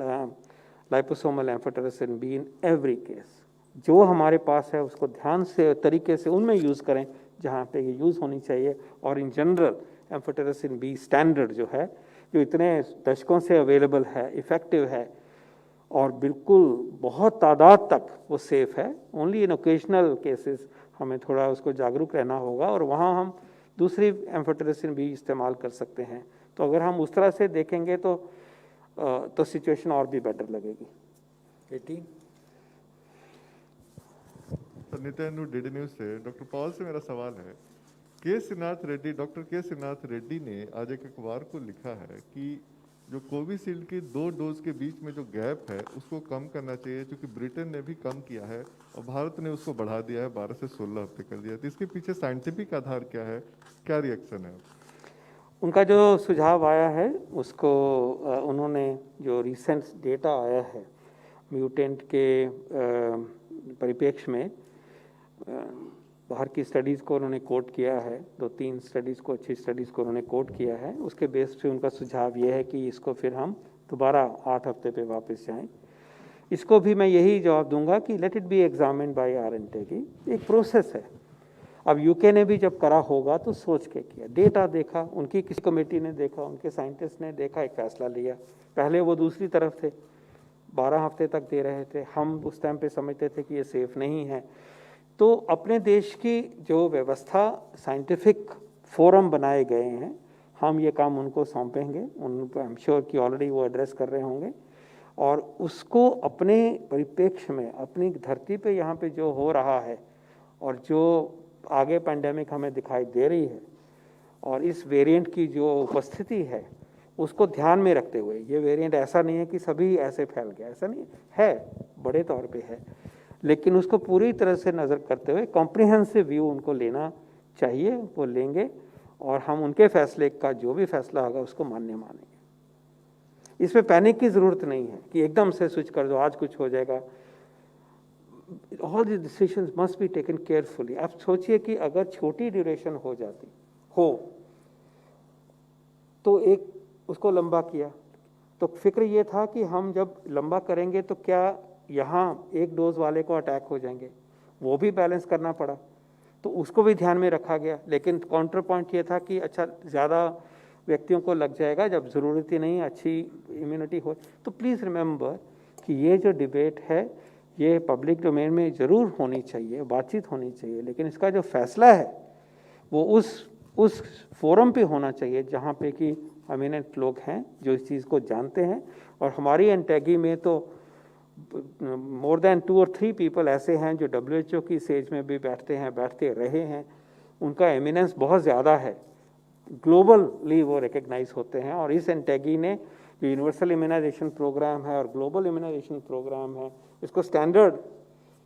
liposomal amphotericin be in every case. जो हमारे पास है उसको ध्यान से तरीके से उनमें यूज़ करें जहाँ पे ये यूज़ होनी चाहिए। और in general amphotericin B standard जो है, जो इतने दशकों से अवेलेबल है, इफ़ेक्टिव है और बिल्कुल बहुत तादाद तक वो सेफ़ है। ओनली इन ओकेजनल केसेस हमें थोड़ा उसको जागरूक रहना होगा और वहाँ हम दूसरी एम्फोटेरेसिन भी इस्तेमाल कर सकते हैं। तो अगर हम उस तरह से देखेंगे तो सिचुएशन और भी बेटर लगेगी। 18. नित्य डीडी न्यूज से डॉक्टर पॉल से मेरा सवाल है। डॉक्टर के श्रीनाथ रेड्डी ने आज एक अखबार को लिखा है कि जो कोविशील्ड की 2 डोज के बीच में जो गैप है उसको कम करना चाहिए, क्योंकि ब्रिटेन ने भी कम किया है और भारत ने उसको बढ़ा दिया है, 12 से 16 हफ्ते कर दिया। तो इसके पीछे साइंटिफिक आधार क्या है, क्या रिएक्शन है? उनका जो सुझाव आया है उसको उन्होंने जो रिसेंट डेटा आया है म्यूटेंट के परिप्रेक्ष्य में बाहर की स्टडीज़ को उन्होंने कोट किया है, 2-3 स्टडीज़ को, अच्छी स्टडीज़ को उन्होंने कोट किया है। उसके बेस पे उनका सुझाव ये है कि इसको फिर हम दोबारा 8 हफ्ते पे वापस जाएं। इसको भी मैं यही जवाब दूंगा कि let it be examined bye RNTE। एक प्रोसेस है। अब यूके ने भी जब करा होगा तो सोच के किया, डेटा देखा, उनकी किसी कमेटी ने देखा, उनके साइंटिस्ट ने देखा, एक फैसला लिया। पहले वो दूसरी तरफ थे, 12 हफ्ते तक दे रहे थे। हम उस टाइम पे समझते थे कि ये सेफ नहीं है। तो अपने देश की जो व्यवस्था, साइंटिफिक फोरम बनाए गए हैं, हम ये काम उनको सौंपेंगे। उनको आई एम श्योर कि ऑलरेडी वो एड्रेस कर रहे होंगे और उसको अपने परिप्रेक्ष्य में, अपनी धरती पे यहाँ पे जो हो रहा है और जो आगे पैंडेमिक हमें दिखाई दे रही है और इस वेरिएंट की जो उपस्थिति है उसको ध्यान में रखते हुए, ये वेरिएंट ऐसा नहीं है कि सभी ऐसे फैल गया, ऐसा नहीं है, बड़े तौर पे है, लेकिन उसको पूरी तरह से नज़र करते हुए कॉम्प्रिहेंसिव व्यू उनको लेना चाहिए, वो लेंगे और हम उनके फैसले का जो भी फैसला होगा उसको मान्य मानेंगे। इसमें पैनिक की ज़रूरत नहीं है कि एकदम से स्विच कर दो, आज कुछ हो जाएगा। All the decisions must be taken carefully. आप सोचिए कि अगर छोटी ड्यूरेशन हो जाती हो तो एक उसको लंबा किया, तो फिक्र ये था कि हम जब लंबा करेंगे तो क्या यहाँ एक डोज वाले को अटैक हो जाएंगे, वो भी बैलेंस करना पड़ा, तो उसको भी ध्यान में रखा गया। लेकिन काउंटर पॉइंट ये था कि अच्छा ज़्यादा व्यक्तियों को लग जाएगा जब ज़रूरत ही नहीं, अच्छी इम्यूनिटी हो। तो प्लीज़ रिमेंबर कि ये जो डिबेट है ये पब्लिक डोमेन में ज़रूर होनी चाहिए, बातचीत होनी चाहिए, लेकिन इसका जो फैसला है वो उस फोरम पे होना चाहिए जहाँ पे कि एमिनेंट लोग हैं जो इस चीज़ को जानते हैं। और हमारी एंटैगी में तो मोर देन 2 और 3 पीपल ऐसे हैं जो WHO की स्टेज में भी बैठते रहे हैं, उनका एमिनेंस बहुत ज़्यादा है, ग्लोबली वो रिकग्नाइज होते हैं। और इस एंटैगी ने जो यूनिवर्सल इम्यूनाइजेशन प्रोग्राम है और ग्लोबल इम्यूनाइजेशन प्रोग्राम है, इसको स्टैंडर्ड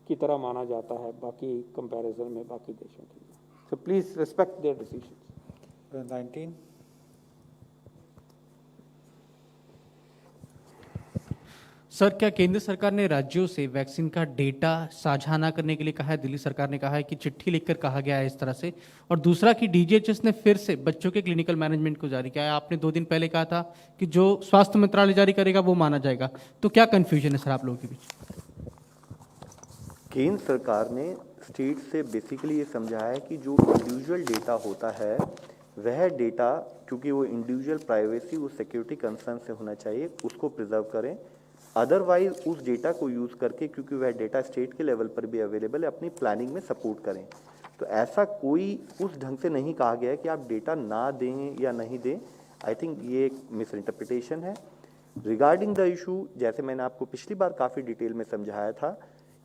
की तरह माना जाता है बाकी कंपैरिजन में बाकी देशों के लिए। So please respect their decisions. 19. Sir, क्या केंद्र सरकार ने राज्यों से वैक्सीन का डेटा साझा ना करने के लिए कहा है? दिल्ली सरकार ने कहा है कि चिट्ठी लिखकर कहा गया है इस तरह से। और दूसरा कि DGHS ने फिर से बच्चों के क्लिनिकल मैनेजमेंट को जारी किया है। आपने 2 दिन पहले कहा था कि जो स्वास्थ्य मंत्रालय जारी करेगा वो माना जाएगा, तो क्या कंफ्यूजन है सर आप लोगों के बीच? केंद्र सरकार ने स्टेट से बेसिकली ये समझाया है कि जो इंडिविजुअल डेटा होता है वह डेटा, क्योंकि वो इंडिविजुअल प्राइवेसी वो सिक्योरिटी कंसर्न से होना चाहिए, उसको प्रिजर्व करें। अदरवाइज उस डेटा को यूज़ करके, क्योंकि वह डेटा स्टेट के लेवल पर भी अवेलेबल है, अपनी प्लानिंग में सपोर्ट करें। तो ऐसा कोई उस ढंग से नहीं कहा गया है कि आप डेटा ना दें या नहीं दें। आई थिंक ये एक मिस इंटरप्रिटेशन है। रिगार्डिंग द इशू, जैसे मैंने आपको पिछली बार काफ़ी डिटेल में समझाया था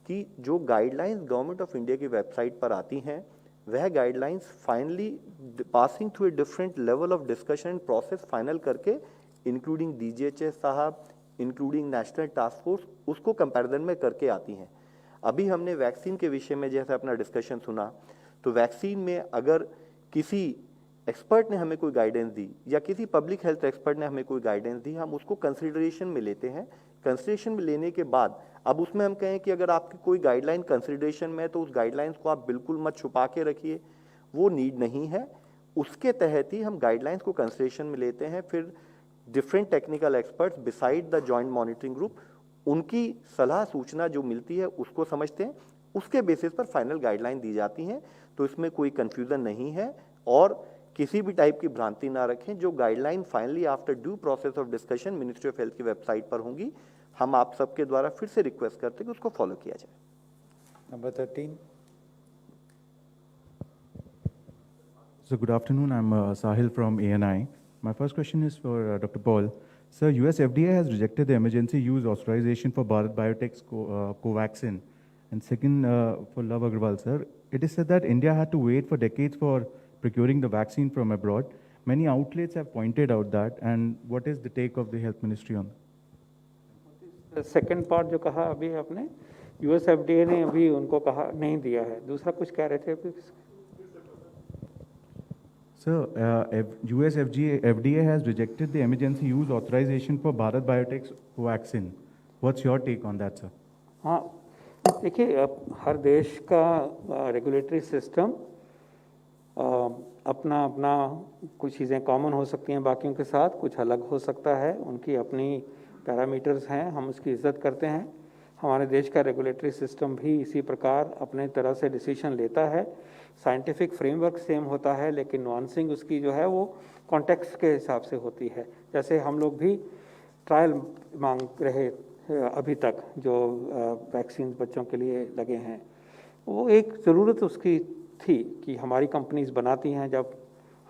कि जो गाइडलाइंस गवर्नमेंट ऑफ इंडिया की वेबसाइट पर आती हैं वह guidelines finally passing through a different level of discussion and process final करके, इंक्लूडिंग DGHS साहब, इंक्लूडिंग नेशनल टास्क फोर्स, उसको कंपैरिजन में करके आती हैं। अभी हमने वैक्सीन के विषय में जैसे अपना डिस्कशन सुना, तो वैक्सीन में अगर किसी एक्सपर्ट ने हमें कोई गाइडेंस दी या किसी पब्लिक हेल्थ एक्सपर्ट ने हमें कोई गाइडेंस दी, हम उसको कंसिडरेशन में लेते हैं। कंसिडरेशन में लेने के बाद अब उसमें हम कहें कि अगर आपकी कोई गाइडलाइन कंसिडरेशन में है तो उस गाइडलाइंस को आप बिल्कुल मत छुपा के रखिए, वो नीड नहीं है। उसके तहत ही हम गाइडलाइंस को कंसिडरेशन में लेते हैं। फिर different technical experts beside the joint monitoring group, उनकी सलाह सूचना जो मिलती है उसको समझते हैं, उसके बेसिस पर फाइनल गाइडलाइन दी जाती हैं। तो इसमें कोई कंफ्यूजन नहीं है और किसी भी टाइप की भ्रांति ना रखें। जो guideline finally after due process of discussion ministry of health की वेबसाइट पर होंगी, हम आप सबके द्वारा फिर से रिक्वेस्ट करते हैं कि उसको फॉलो किया जाए। Number 13. So good afternoon, I'm Sahil from ANI. My first question is for Dr. Paul. Sir, US FDA has rejected the emergency use authorization for Bharat Biotech's Covaxin. And second, for Love Agarwal, sir, it is said that India had to wait for decades for procuring the vaccine from abroad. Many outlets have pointed out that. And what is the take of the health ministry on that? Second part जो कहा अभी आपने, US FDA ने अभी उनको कहा नहीं दिया है। दूसरा कुछ कह रहे थे अभी? Sir, US FDA has rejected the emergency use authorization for Bharat Biotech's Covaxin. What's your take on that, sir? हाँ, देखिए अब हर देश का रेगुलेटरी सिस्टम अपना अपना कुछ चीज़ें कॉमन हो सकती हैं बाकियों के साथ, कुछ अलग हो सकता है, उनकी अपनी पैरामीटर्स हैं, हम उसकी इज्जत करते हैं। हमारे देश का रेगुलेटरी सिस्टम भी इसी प्रकार अपने तरह से डिसीजन लेता है। साइंटिफिक फ्रेमवर्क सेम होता है, लेकिन नुआंसिंग उसकी जो है वो कॉन्टेक्स्ट के हिसाब से होती है। जैसे हम लोग भी ट्रायल मांग रहे अभी तक जो वैक्सीन बच्चों के लिए लगे हैं, वो एक ज़रूरत उसकी थी कि हमारी कंपनीज बनाती हैं। जब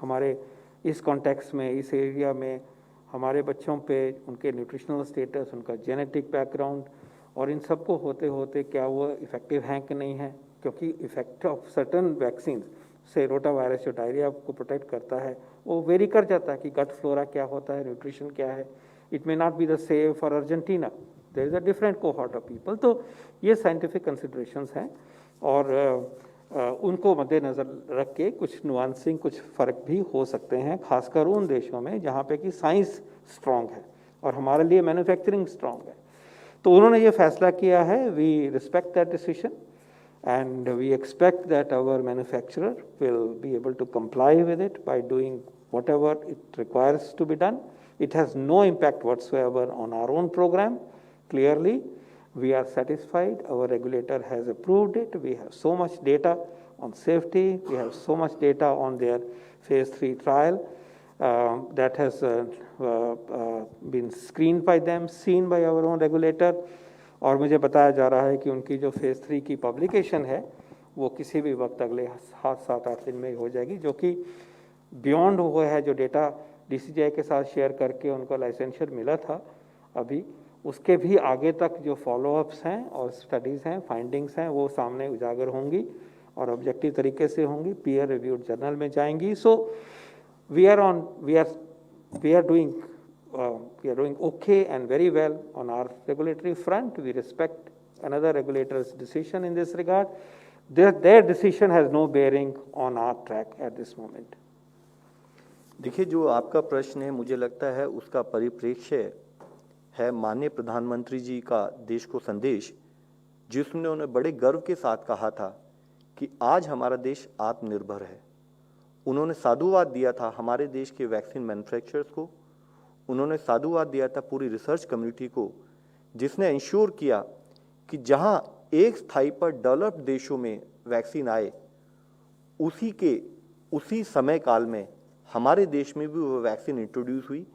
हमारे इस कॉन्टेक्स्ट में, इस एरिया में हमारे बच्चों पे उनके न्यूट्रिशनल स्टेटस, उनका जेनेटिक बैकग्राउंड और इन सब को होते होते क्या वो इफ़ेक्टिव हैं कि नहीं है, क्योंकि इफ़ेक्ट ऑफ सर्टन वैक्सीन से रोटा वायरस जो डायरिया को प्रोटेक्ट करता है वो वेरी कर जाता है कि गट फ्लोरा क्या होता है, न्यूट्रिशन क्या है। It may not be the same for Argentina, there is a different cohort of people. तो ये साइंटिफिक कंसिडरेशंस हैं और उनको मद्देनज़र रख के कुछ नुआंसिंग, कुछ फ़र्क भी हो सकते हैं, खासकर उन देशों में जहाँ पे कि साइंस स्ट्रॉन्ग है और हमारे लिए मैन्युफैक्चरिंग स्ट्रॉन्ग है। तो उन्होंने ये फैसला किया है, we respect that decision and we expect that our manufacturer will be able to comply with it by doing whatever it requires to be done. It has no impact whatsoever on our own program. Clearly, we are satisfied. Our regulator has approved it. We have so much data on safety. We have so much data on their phase 3 trial that has been screened by them, seen by our own regulator. और मुझे बताया जा रहा है कि उनकी जो phase 3 की पब्लिकेशन है वो किसी भी वक्त अगले 7-8 दिन में हो जाएगी, जो कि बियॉन्ड वो है जो डेटा DCGI के साथ शेयर करके उनको लाइसेंशियर मिला था, अभी उसके भी आगे तक जो फॉलोअप्स हैं और स्टडीज़ हैं, फाइंडिंग्स हैं, वो सामने उजागर होंगी और ऑब्जेक्टिव तरीके से होंगी, पीयर रिव्यूड जर्नल में जाएंगी। So we are doing okay and very well on our regulatory front. We respect another regulator's decision in this regard. Their decision has no bearing on our track at this moment. देखिए, जो आपका प्रश्न है मुझे लगता है उसका परिप्रेक्ष्य है माननीय प्रधानमंत्री जी का देश को संदेश, जिसने उन्हें बड़े गर्व के साथ कहा था कि आज हमारा देश आत्मनिर्भर है। उन्होंने साधुवाद दिया था हमारे देश के वैक्सीन मैन्युफैक्चरर्स को, उन्होंने साधुवाद दिया था पूरी रिसर्च कम्युनिटी को, जिसने इंश्योर किया कि जहां एक स्थाई पर डेवलप्ड देशों में वैक्सीन आए, उसी समय काल में हमारे देश में भी वो वैक्सीन इंट्रोड्यूस हुई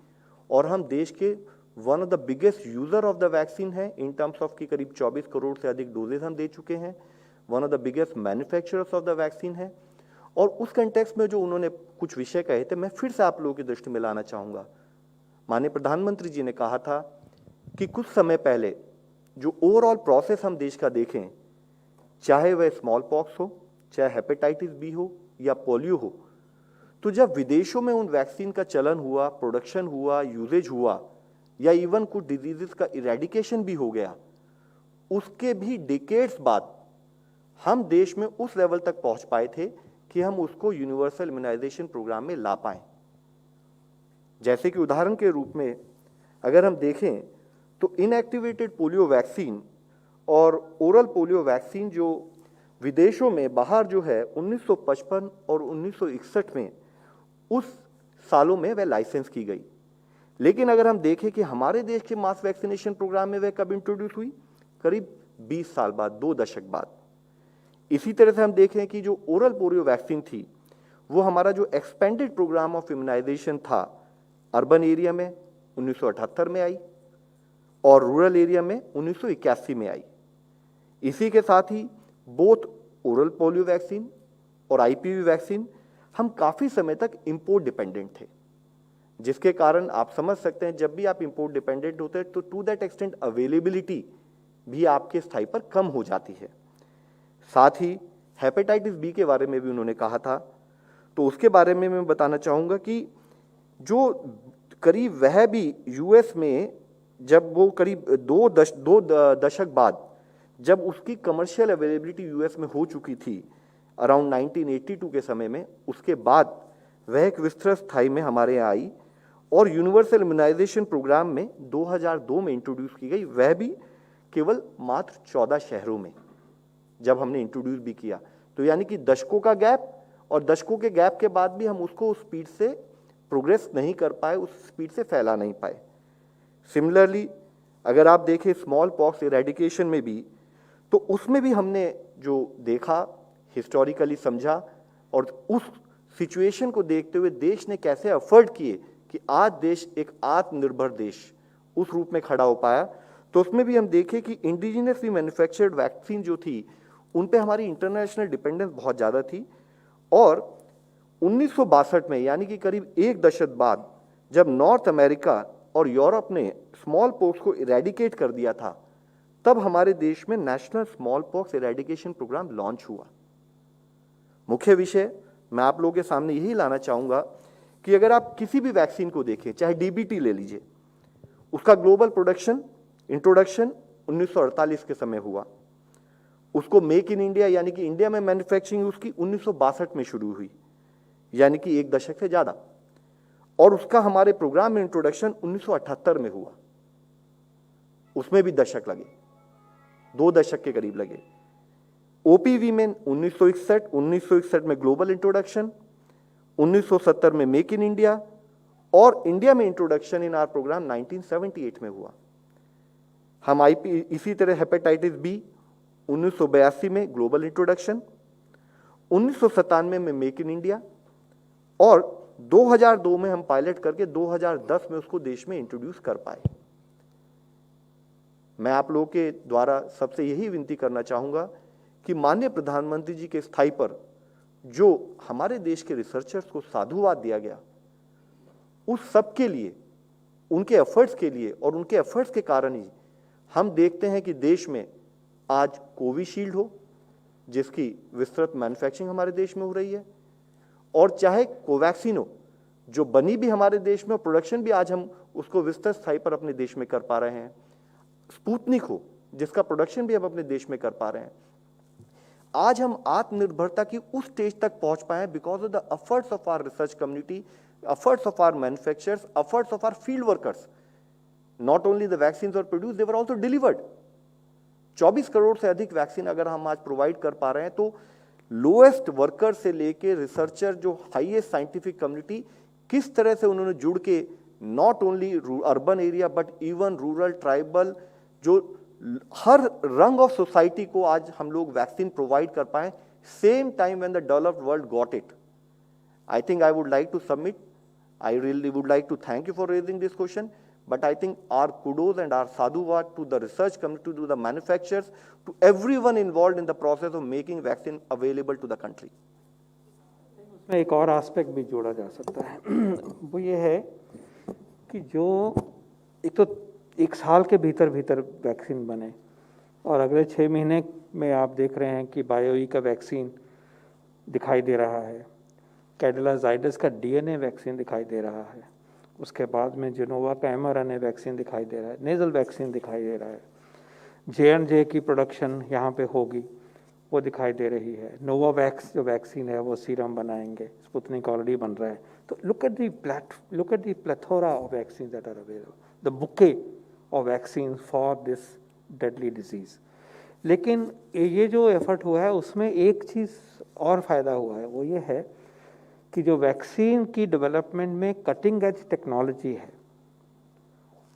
और हम देश के one of the biggest user of the vaccine है इन टर्म्स ऑफ की करीब 24 करोड़ से अधिक डोजेज हम दे चुके हैं, one of the biggest manufacturers of the vaccine है। और उस कंटेक्स्ट में जो उन्होंने कुछ विषय कहे थे, मैं फिर से आप लोगों की दृष्टि में लाना चाहूँगा। माननीय प्रधानमंत्री जी ने कहा था कि कुछ समय पहले जो ओवरऑल प्रोसेस हम देश का देखें, चाहे वह स्मॉल पॉक्स हो, चाहे हेपेटाइटिस बी हो या पोलियो हो, तो जब विदेशों में उन वैक्सीन का चलन हुआ, प्रोडक्शन हुआ, यूजेज हुआ या इवन कुछ डिजीजेस का इरेडिकेशन भी हो गया, उसके भी डिकेड्स बाद हम देश में उस लेवल तक पहुंच पाए थे कि हम उसको यूनिवर्सल इम्यूनाइजेशन प्रोग्राम में ला पाएं। जैसे कि उदाहरण के रूप में अगर हम देखें तो इनएक्टिवेटेड पोलियो वैक्सीन और ओरल पोलियो वैक्सीन जो विदेशों में बाहर जो है 1955 और 1961 में उस सालों में वह लाइसेंस की गई, लेकिन अगर हम देखें कि हमारे देश के मास वैक्सीनेशन प्रोग्राम में वह कब इंट्रोड्यूस हुई, करीब 20 साल बाद, 2 दशक बाद। इसी तरह से हम देखें कि जो ओरल पोलियो वैक्सीन थी वो हमारा जो एक्सपेंडेड प्रोग्राम ऑफ इम्यूनाइजेशन था अर्बन एरिया में 1978 में आई और रूरल एरिया में 1981 में आई। इसी के साथ ही बोथ ओरल पोलियो वैक्सीन और IPV वैक्सीन हम काफ़ी समय तक इंपोर्ट डिपेंडेंट थे, जिसके कारण आप समझ सकते हैं जब भी आप इंपोर्ट डिपेंडेंट होते हैं तो टू दैट एक्सटेंट अवेलेबिलिटी भी आपके स्थाई पर कम हो जाती है। साथ ही हेपेटाइटिस बी के बारे में भी उन्होंने कहा था, तो उसके बारे में मैं बताना चाहूँगा कि जो करीब वह भी US में जब वो करीब दो दशक बाद जब उसकी कमर्शियल अवेलेबिलिटी US में हो चुकी थी अराउंड 1982 के समय में, उसके बाद वह एक विस्तृत स्थाई में हमारे यहाँ आई और यूनिवर्सल इम्यूनाइजेशन प्रोग्राम में 2002 में इंट्रोड्यूस की गई, वह भी केवल मात्र 14 शहरों में जब हमने इंट्रोड्यूस भी किया। तो यानी कि दशकों का गैप, और दशकों के गैप के बाद भी हम उसको उस स्पीड से प्रोग्रेस नहीं कर पाए, उस स्पीड से फैला नहीं पाए। सिमिलरली अगर आप देखें स्मॉल पॉक्स इरेडिकेशन में भी, तो उसमें भी हमने जो देखा, हिस्टोरिकली समझा और उस सिचुएशन को देखते हुए देश ने कैसे एफर्ट किए कि आज देश एक आत्मनिर्भर देश उस रूप में खड़ा हो पाया। तो उसमें भी हम देखें कि इंडिजिनसली मैन्युफैक्चर्ड वैक्सीन जो थी उन पे हमारी इंटरनेशनल डिपेंडेंस बहुत ज़्यादा थी, और 1962 में यानी कि करीब 1 दशक बाद जब नॉर्थ अमेरिका और यूरोप ने स्मॉल पॉक्स को इरेडिकेट कर दिया था, तब हमारे देश में national smallpox eradication programme launch हुआ। मुख्य विषय मैं आप लोगों के सामने यही लाना चाहूँगा कि अगर आप किसी भी वैक्सीन को देखें, चाहे DBT ले लीजिए, उसका ग्लोबल इंट्रोडक्शन 1948 के समय हुआ। उसको मेक इन इंडिया यानी कि इंडिया में मैन्युफैक्चरिंग उसकी 1962 में शुरू हुई, यानी कि 1 दशक से ज़्यादा, और उसका हमारे प्रोग्राम में इंट्रोडक्शन 1978 में हुआ। उसमें भी दशक लगे, 2 दशक के करीब लगे। ओपीवी में 1961 में ग्लोबल इंट्रोडक्शन, 1970 में मेक इन इंडिया, और इंडिया में इंट्रोडक्शन इन आर प्रोग्राम 1978 में हुआ। हम आईपी इसी तरह हेपेटाइटिस बी 1982 में ग्लोबल इंट्रोडक्शन, 1997 में मेक इन इंडिया, और 2002 में हम पायलट करके 2010 में उसको देश में इंट्रोड्यूस कर पाए। मैं आप लोगों के द्वारा सबसे यही विनती करना चाहूंगा कि माननीय प्रधानमंत्री जी के स्थाई पर जो हमारे देश के रिसर्चर्स को साधुवाद दिया गया, उस सब के लिए, उनके एफर्ट्स के लिए और उनके एफर्ट्स के कारण ही हम देखते हैं कि देश में आज कोविशील्ड हो, जिसकी विस्तृत मैन्युफैक्चरिंग हमारे देश में हो रही है, और चाहे कोवैक्सीन हो जो बनी भी हमारे देश में, प्रोडक्शन भी आज हम उसको विस्तृत स्थाई पर अपने देश में कर पा रहे हैं। स्पुतनिक हो जिसका प्रोडक्शन भी हम अपने देश में कर पा रहे हैं। आज हम आत्मनिर्भरता की उस स्टेज तक पहुंच पाए हैं because of the efforts of our research community, efforts of our manufacturers, efforts of our field workers. Not only the vaccines were produce, they were also delivered. 24 करोड़ से अधिक वैक्सीन अगर हम आज प्रोवाइड कर पा रहे हैं, तो लोएस्ट वर्कर से लेके रिसर्चर, जो हाईएस्ट साइंटिफिक कम्युनिटी, किस तरह से उन्होंने जुड़ के not only urban area but even rural, tribal, जो हर रंग ऑफ सोसाइटी को आज हम लोग वैक्सीन प्रोवाइड कर पाए, same time when the developed world got it. I think I would like to submit, I really would like to thank you for raising this question, but I think our kudos and our sadhuvat to the research community, to the manufacturers, to everyone involved in the process of making vaccine available to the country. उसमें एक और aspect भी जोड़ा जा सकता है वो ये है कि जो एक तो 1 साल के भीतर वैक्सीन बने, और अगले 6 महीने में आप देख रहे हैं कि बायोई का वैक्सीन दिखाई दे रहा है, कैडिला जाइडस का डीएनए वैक्सीन दिखाई दे रहा है, उसके बाद में जिनोवा का एमआरएनए वैक्सीन दिखाई दे रहा है, नेजल वैक्सीन दिखाई दे रहा है, J&J की प्रोडक्शन यहाँ पे होगी वो दिखाई दे रही है, नोवावैक्स जो वैक्सीन है वो सीरम बनाएंगे, स्पुतनिक ऑलरेडी बन रहा है। तो look at the plethora of vaccine that are available, the bouquet of vaccine for this deadly disease. लेकिन ये जो एफर्ट हुआ है उसमें एक चीज़ और फ़ायदा हुआ है, वो ये है कि जो वैक्सीन की डेवलपमेंट में कटिंग एज टेक्नोलॉजी है,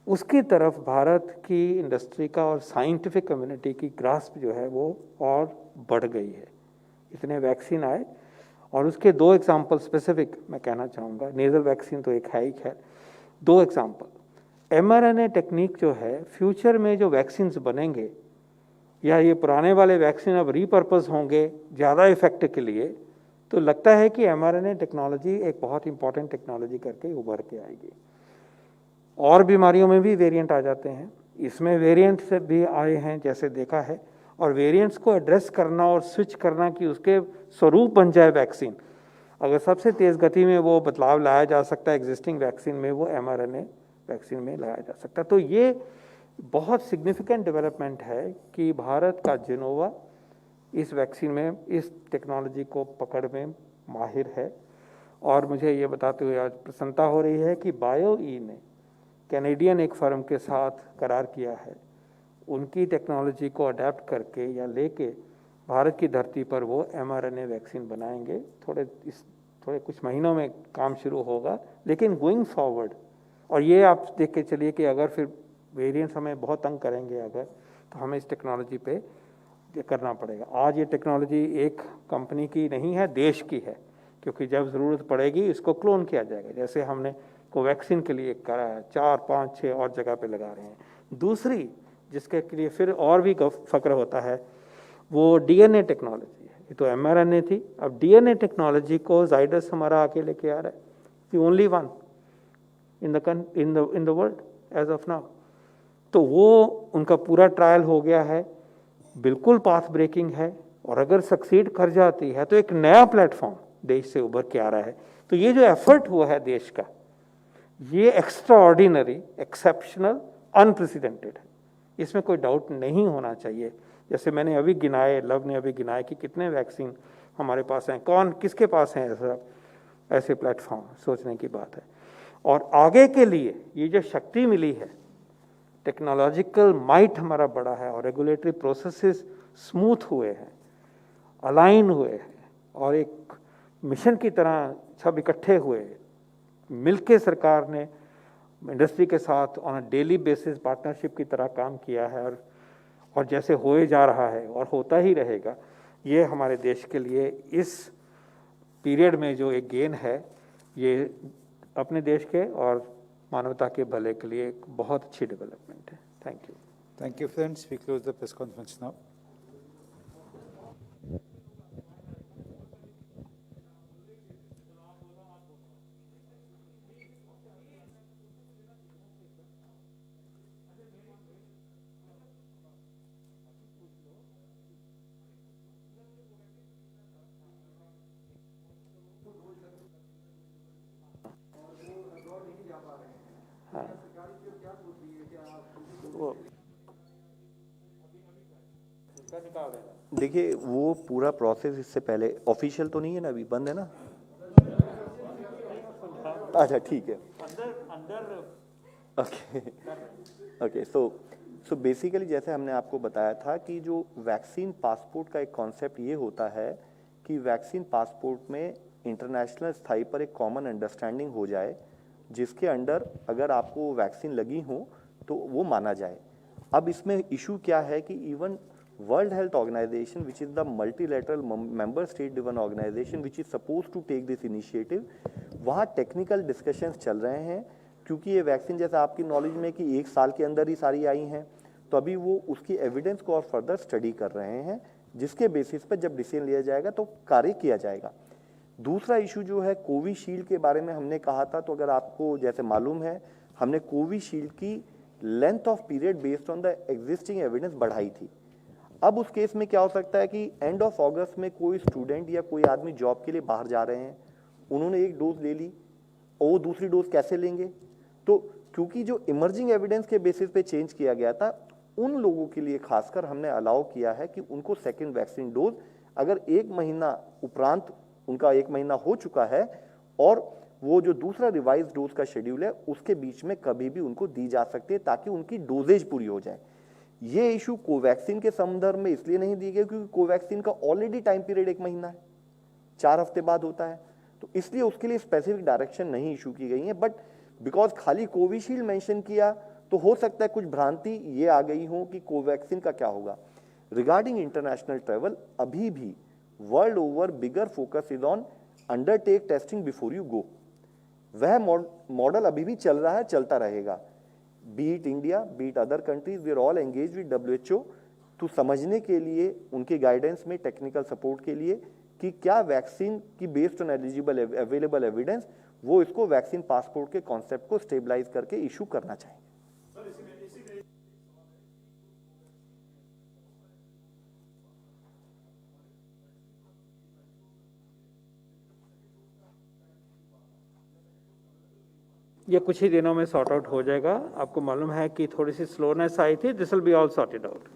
उसकी तरफ भारत की इंडस्ट्री का और साइंटिफिक कम्युनिटी की ग्रास्प जो है वो और बढ़ गई है। इतने वैक्सीन आए, और उसके 2 एग्जाम्पल स्पेसिफिक मैं कहना चाहूँगा। नेजल वैक्सीन तो एक है ही, खैर 2 एग्जाम्पल। एमआरएनए टेक्निक जो है, फ्यूचर में जो वैक्सीन्स बनेंगे, या ये पुराने वाले वैक्सीन अब रीपर्पस होंगे ज़्यादा इफेक्ट के लिए, तो लगता है कि एमआरएनए टेक्नोलॉजी एक बहुत इंपॉर्टेंट टेक्नोलॉजी करके उभर के आएगी। और बीमारियों में भी वेरिएंट आ जाते हैं, इसमें वेरिएंट से भी आए हैं जैसे देखा है, और वेरिएंट्स को एड्रेस करना और स्विच करना कि उसके स्वरूप बन जाए वैक्सीन, अगर सबसे तेज़ गति में वो बदलाव लाया जा सकता है एग्जिस्टिंग वैक्सीन में, वो एमआरएनए वैक्सीन में लाया जा सकता है। तो ये बहुत सिग्निफिकेंट डेवलपमेंट है कि भारत का जिनोवा इस वैक्सीन में, इस टेक्नोलॉजी को पकड़ में माहिर है। और मुझे ये बताते हुए आज प्रसन्नता हो रही है कि बायोई ने कैनेडियन एक फर्म के साथ करार किया है, उनकी टेक्नोलॉजी को अडेप्ट करके या लेके भारत की धरती पर वो एमआरएनए वैक्सीन बनाएंगे। थोड़े कुछ महीनों में काम शुरू होगा, लेकिन गोइंग फॉरवर्ड, और ये आप देख के चलिए कि अगर फिर वेरिएंट्स हमें बहुत तंग करेंगे अगर, तो हमें इस टेक्नोलॉजी पे करना पड़ेगा। आज ये टेक्नोलॉजी एक कंपनी की नहीं है, देश की है, क्योंकि जब ज़रूरत पड़ेगी इसको क्लोन किया जाएगा, जैसे हमने कोवैक्सीन के लिए करा है, 4, 5, 6 और जगह पे लगा रहे हैं। दूसरी जिसके लिए फिर और भी फ़क्र होता है वो डीएनए टेक्नोलॉजी है। ये तो एमआरएनए थी, अब डीएनए टेक्नोलॉजी को जाइडस हमारा आके लेके आ रहा है, the only one in the world as of now. तो वो उनका पूरा ट्रायल हो गया है, बिल्कुल पाथ ब्रेकिंग है, और अगर सक्सीड कर जाती है तो एक नया प्लेटफॉर्म देश से उभर के आ रहा है। तो ये जो एफर्ट हुआ है देश का, ये एक्स्ट्राऑर्डिनरी, एक्सेप्शनल, अनप्रेसिडेंटेड है, इसमें कोई डाउट नहीं होना चाहिए। जैसे मैंने अभी गिनाए, लव ने अभी गिनाए कि कितने वैक्सीन हमारे पास हैं, कौन किसके पास हैं, ऐसे प्लेटफॉर्म, सोचने की बात है। और आगे के लिए ये जो शक्ति मिली है, टेक्नोलॉजिकल माइट हमारा बड़ा है और रेगुलेटरी प्रोसेसेस स्मूथ हुए हैं, अलाइन हुए हैं और एक मिशन की तरह सब इकट्ठे हुए, मिलके सरकार ने इंडस्ट्री के साथ on a daily basis partnership की तरह काम किया है और जैसे होए जा रहा है और होता ही रहेगा। ये हमारे देश के लिए इस पीरियड में जो एक गेन है, ये अपने देश के और मानवता के भले के लिए एक बहुत अच्छी डेवलपमेंट है। Thank you. Thank you, friends. We close the press conference now. देखिए, वो पूरा प्रोसेस इससे पहले ऑफिशियल तो नहीं है ना, अभी बंद है ना। अच्छा, ठीक है। ओके ओके, सो बेसिकली जैसे हमने आपको बताया था कि जो वैक्सीन पासपोर्ट का एक कॉन्सेप्ट ये होता है कि वैक्सीन पासपोर्ट में इंटरनेशनल स्थाई पर एक कॉमन अंडरस्टैंडिंग हो जाए, जिसके अंडर अगर आपको वैक्सीन लगी हो तो वो माना जाए। अब इसमें इशू क्या है कि even World Health Organization, which is the multilateral member state driven organization which is supposed to take this initiative, वहाँ टेक्निकल डिस्कशंस चल रहे हैं, क्योंकि ये वैक्सीन जैसा आपकी नॉलेज में कि 1 साल के अंदर ही सारी आई हैं, तो अभी वो उसकी एविडेंस को और फर्दर स्टडी कर रहे हैं, जिसके बेसिस पर जब डिसीजन लिया जाएगा तो कार्य किया जाएगा। दूसरा इशू जो है कोविशील्ड के बारे में हमने कहा था, तो अगर आपको जैसे मालूम है, हमने कोविशील्ड की length of period based on the existing evidence बढ़ाई थी। अब उस केस में क्या हो सकता है कि एंड ऑफ अगस्त में कोई स्टूडेंट या कोई आदमी जॉब के लिए बाहर जा रहे हैं, उन्होंने 1 डोज ले ली और वो दूसरी डोज कैसे लेंगे? तो क्योंकि जो इमर्जिंग एविडेंस के बेसिस पे चेंज किया गया था, उन लोगों के लिए खासकर हमने अलाउ किया है कि उनको सेकेंड वैक्सीन डोज अगर 1 महीना उपरांत उनका 1 महीना हो चुका है और वो जो दूसरा रिवाइज डोज का शेड्यूल है उसके बीच में कभी भी उनको दी जा सकती है, ताकि उनकी डोजेज पूरी हो जाए। ये इशू कोवैक्सीन के संदर्भ में इसलिए नहीं दी गई क्योंकि कोवैक्सीन का ऑलरेडी टाइम पीरियड 1 महीना है, 4 हफ्ते बाद होता है, तो इसलिए उसके लिए स्पेसिफिक डायरेक्शन नहीं इशू की गई है। बट बिकॉज खाली कोविशील्ड मेंशन किया तो हो सकता है कुछ भ्रांति ये आ गई हो कि कोवैक्सीन का क्या होगा। रिगार्डिंग इंटरनेशनल ट्रेवल, अभी भी world over bigger focus is on undertake testing before you go. वह मॉडल अभी भी चल रहा है, चलता रहेगा। Be it India, be it other countries, we are all engaged with WHO to समझने के लिए, उनके गाइडेंस में टेक्निकल सपोर्ट के लिए कि क्या वैक्सीन की based on eligible available evidence वो इसको वैक्सीन पासपोर्ट के कॉन्सेप्ट को स्टेबलाइज करके इशू करना चाहिए। ये कुछ ही दिनों में सॉर्ट आउट हो जाएगा। आपको मालूम है कि थोड़ी सी स्लोनेस आई थी, this will be all sorted out.